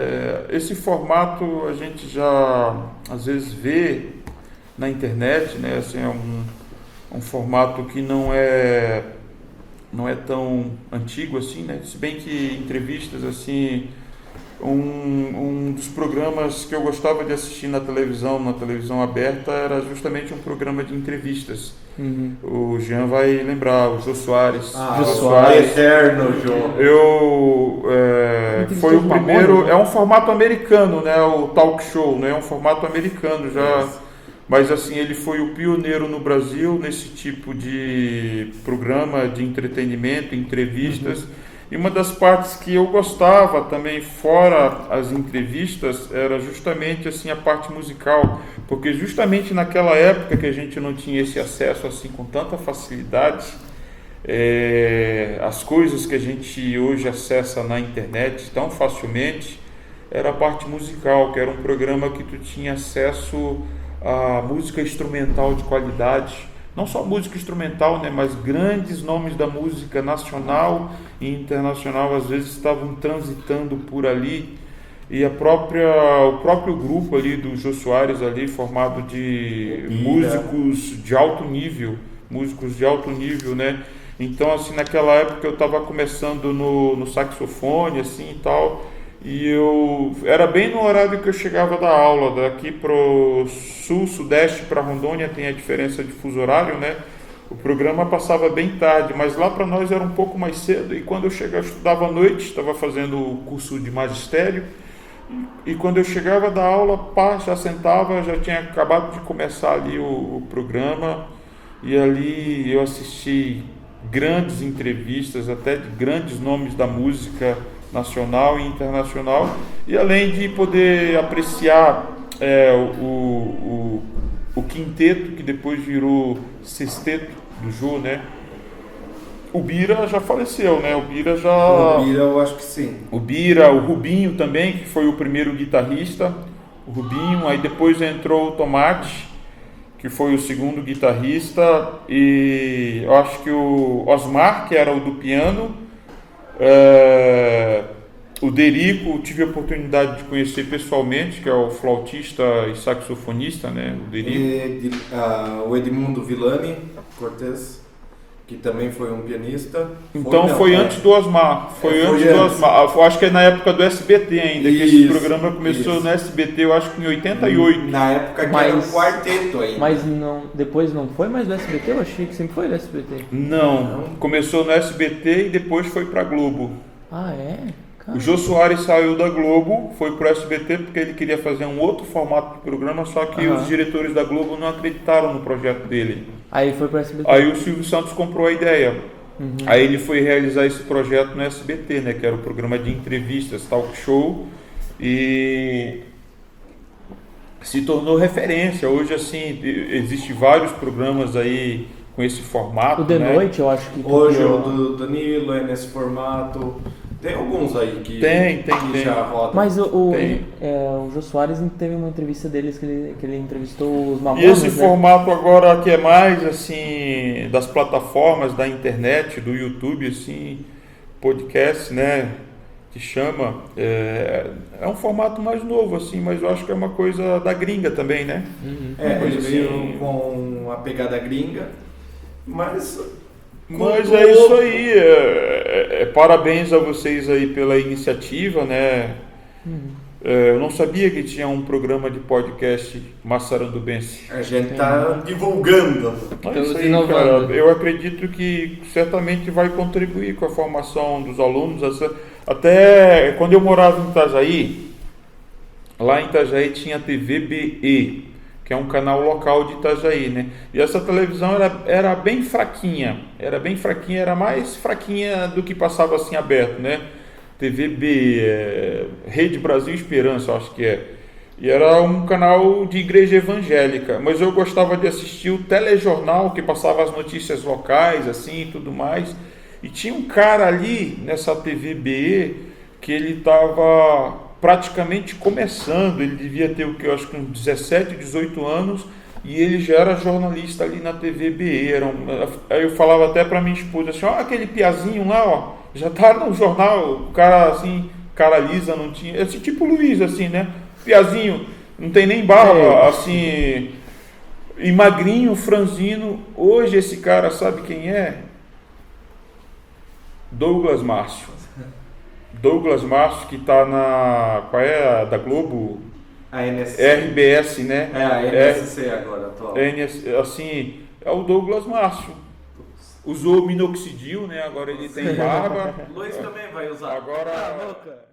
esse formato a gente já às vezes vê na internet, né? Assim, é um formato que não é tão antigo assim, né? Se bem que entrevistas assim, um dos programas que eu gostava de assistir na televisão aberta, era justamente um programa de entrevistas. Uhum. O Jean vai lembrar, o Jô Soares. Jô Soares. Eterno, Jô. Foi o primeiro, é um formato americano, né? O talk show, né? É um formato americano já. Mas assim, ele foi o pioneiro no Brasil nesse tipo de programa de entretenimento, entrevistas. E uma das partes que eu gostava também, fora as entrevistas, era justamente assim a parte musical, porque justamente naquela época que a gente não tinha esse acesso assim com tanta facilidade, as coisas que a gente hoje acessa na internet tão facilmente, era a parte musical, que era um programa que tu tinha acesso a música instrumental de qualidade. Não só música instrumental, né, mas grandes nomes da música nacional e internacional às vezes estavam transitando por ali, e o próprio grupo ali do Jô Soares ali, formado de músicos de alto nível, né? Então assim, naquela época eu estava começando no saxofone assim e tal, e eu era bem no horário que eu chegava da aula. Daqui pro sul, sudeste, para Rondônia tem a diferença de fuso horário, né? O programa passava bem tarde, mas lá para nós era um pouco mais cedo. E quando eu chegava, eu estudava à noite, estava fazendo o curso de magistério. E quando eu chegava da aula, já sentava, já tinha acabado de começar ali o programa. E ali eu assisti grandes entrevistas, até de grandes nomes da música nacional e internacional, e além de poder apreciar o quinteto, que depois virou sexteto do Jô, né? O Bira já faleceu, né? O Bira eu acho que sim. O Bira, o Rubinho também, que foi o primeiro guitarrista, o Rubinho, aí depois entrou o Tomate, que foi o segundo guitarrista, e eu acho que o Osmar, que era o do piano. O Derico, tive a oportunidade de conhecer pessoalmente, que é o flautista e saxofonista, né? O Derico. O Edmundo Villani Cortez. que também foi um pianista. Então não, foi é. antes do Osmar. Foi É, foi antes do antes. Osmar. Eu acho que é na época do SBT ainda, que esse Isso, programa começou isso. no SBT, eu acho que em 88. Na época que era um quarteto ainda. Mas não, depois não foi mais do SBT? Eu achei que sempre foi do SBT. Não, começou no SBT e depois foi pra Globo. Ah, é? O Jô Soares saiu da Globo, foi pro SBT porque ele queria fazer um outro formato de programa, só que Aham. os diretores da Globo não acreditaram no projeto dele. Aí foi pro SBT. Aí o Silvio Santos comprou a ideia. Aí ele foi realizar esse projeto no SBT, né, que era o programa de entrevistas, talk show, e se tornou referência. Hoje, assim, existem vários programas aí com esse formato. O The né? Noite, eu acho que Hoje copiou. o do Danilo é nesse formato. Tem alguns aí que, Tem. que já rodam. Mas Tem. o Jô Soares teve uma entrevista deles que ele entrevistou os E Mamonas, esse né? formato agora que é mais assim das plataformas da internet, do YouTube, assim, podcast, né, que chama, é um formato mais novo, assim, mas eu acho que é uma coisa da gringa também, né? Ele Coisa veio assim. com a pegada gringa, mas Mas é isso aí, parabéns a vocês aí pela iniciativa, né? Eu não sabia que tinha um programa de podcast maçarandubense. a gente tá divulgando. Mas Estamos isso aí, inovando. cara, eu acredito que certamente vai contribuir com a formação dos alunos. Até quando eu morava em Itajaí, lá em Itajaí tinha a TV BE, que é um canal local de Itajaí, né? E essa televisão era bem fraquinha, era mais fraquinha do que passava assim aberto, né? TV BE, Rede Brasil Esperança, eu acho que é. E era um canal de igreja evangélica, mas eu gostava de assistir o telejornal que passava as notícias locais, assim, e tudo mais. E tinha um cara ali nessa TV BE que ele estava praticamente começando, ele devia ter o que eu acho que uns 17, 18 anos, e ele já era jornalista ali na TV BE. Aí eu falava até para minha esposa assim, ó, aquele piazinho lá, ó, já tá no jornal, o cara assim, cara lisa, não tinha, assim, tipo Luiz, assim, né? Piazinho, não tem nem barba, assim, e magrinho, franzino. Hoje esse cara, sabe quem é? Douglas Márcio. Douglas Márcio, que tá na, qual é a da Globo? A NSC. RBS, né? É, a NSC agora, atual. Assim, é o Douglas Márcio. Usou minoxidil, né? Agora ele tem barba. Luiz também vai usar. Agora... Ah, louca.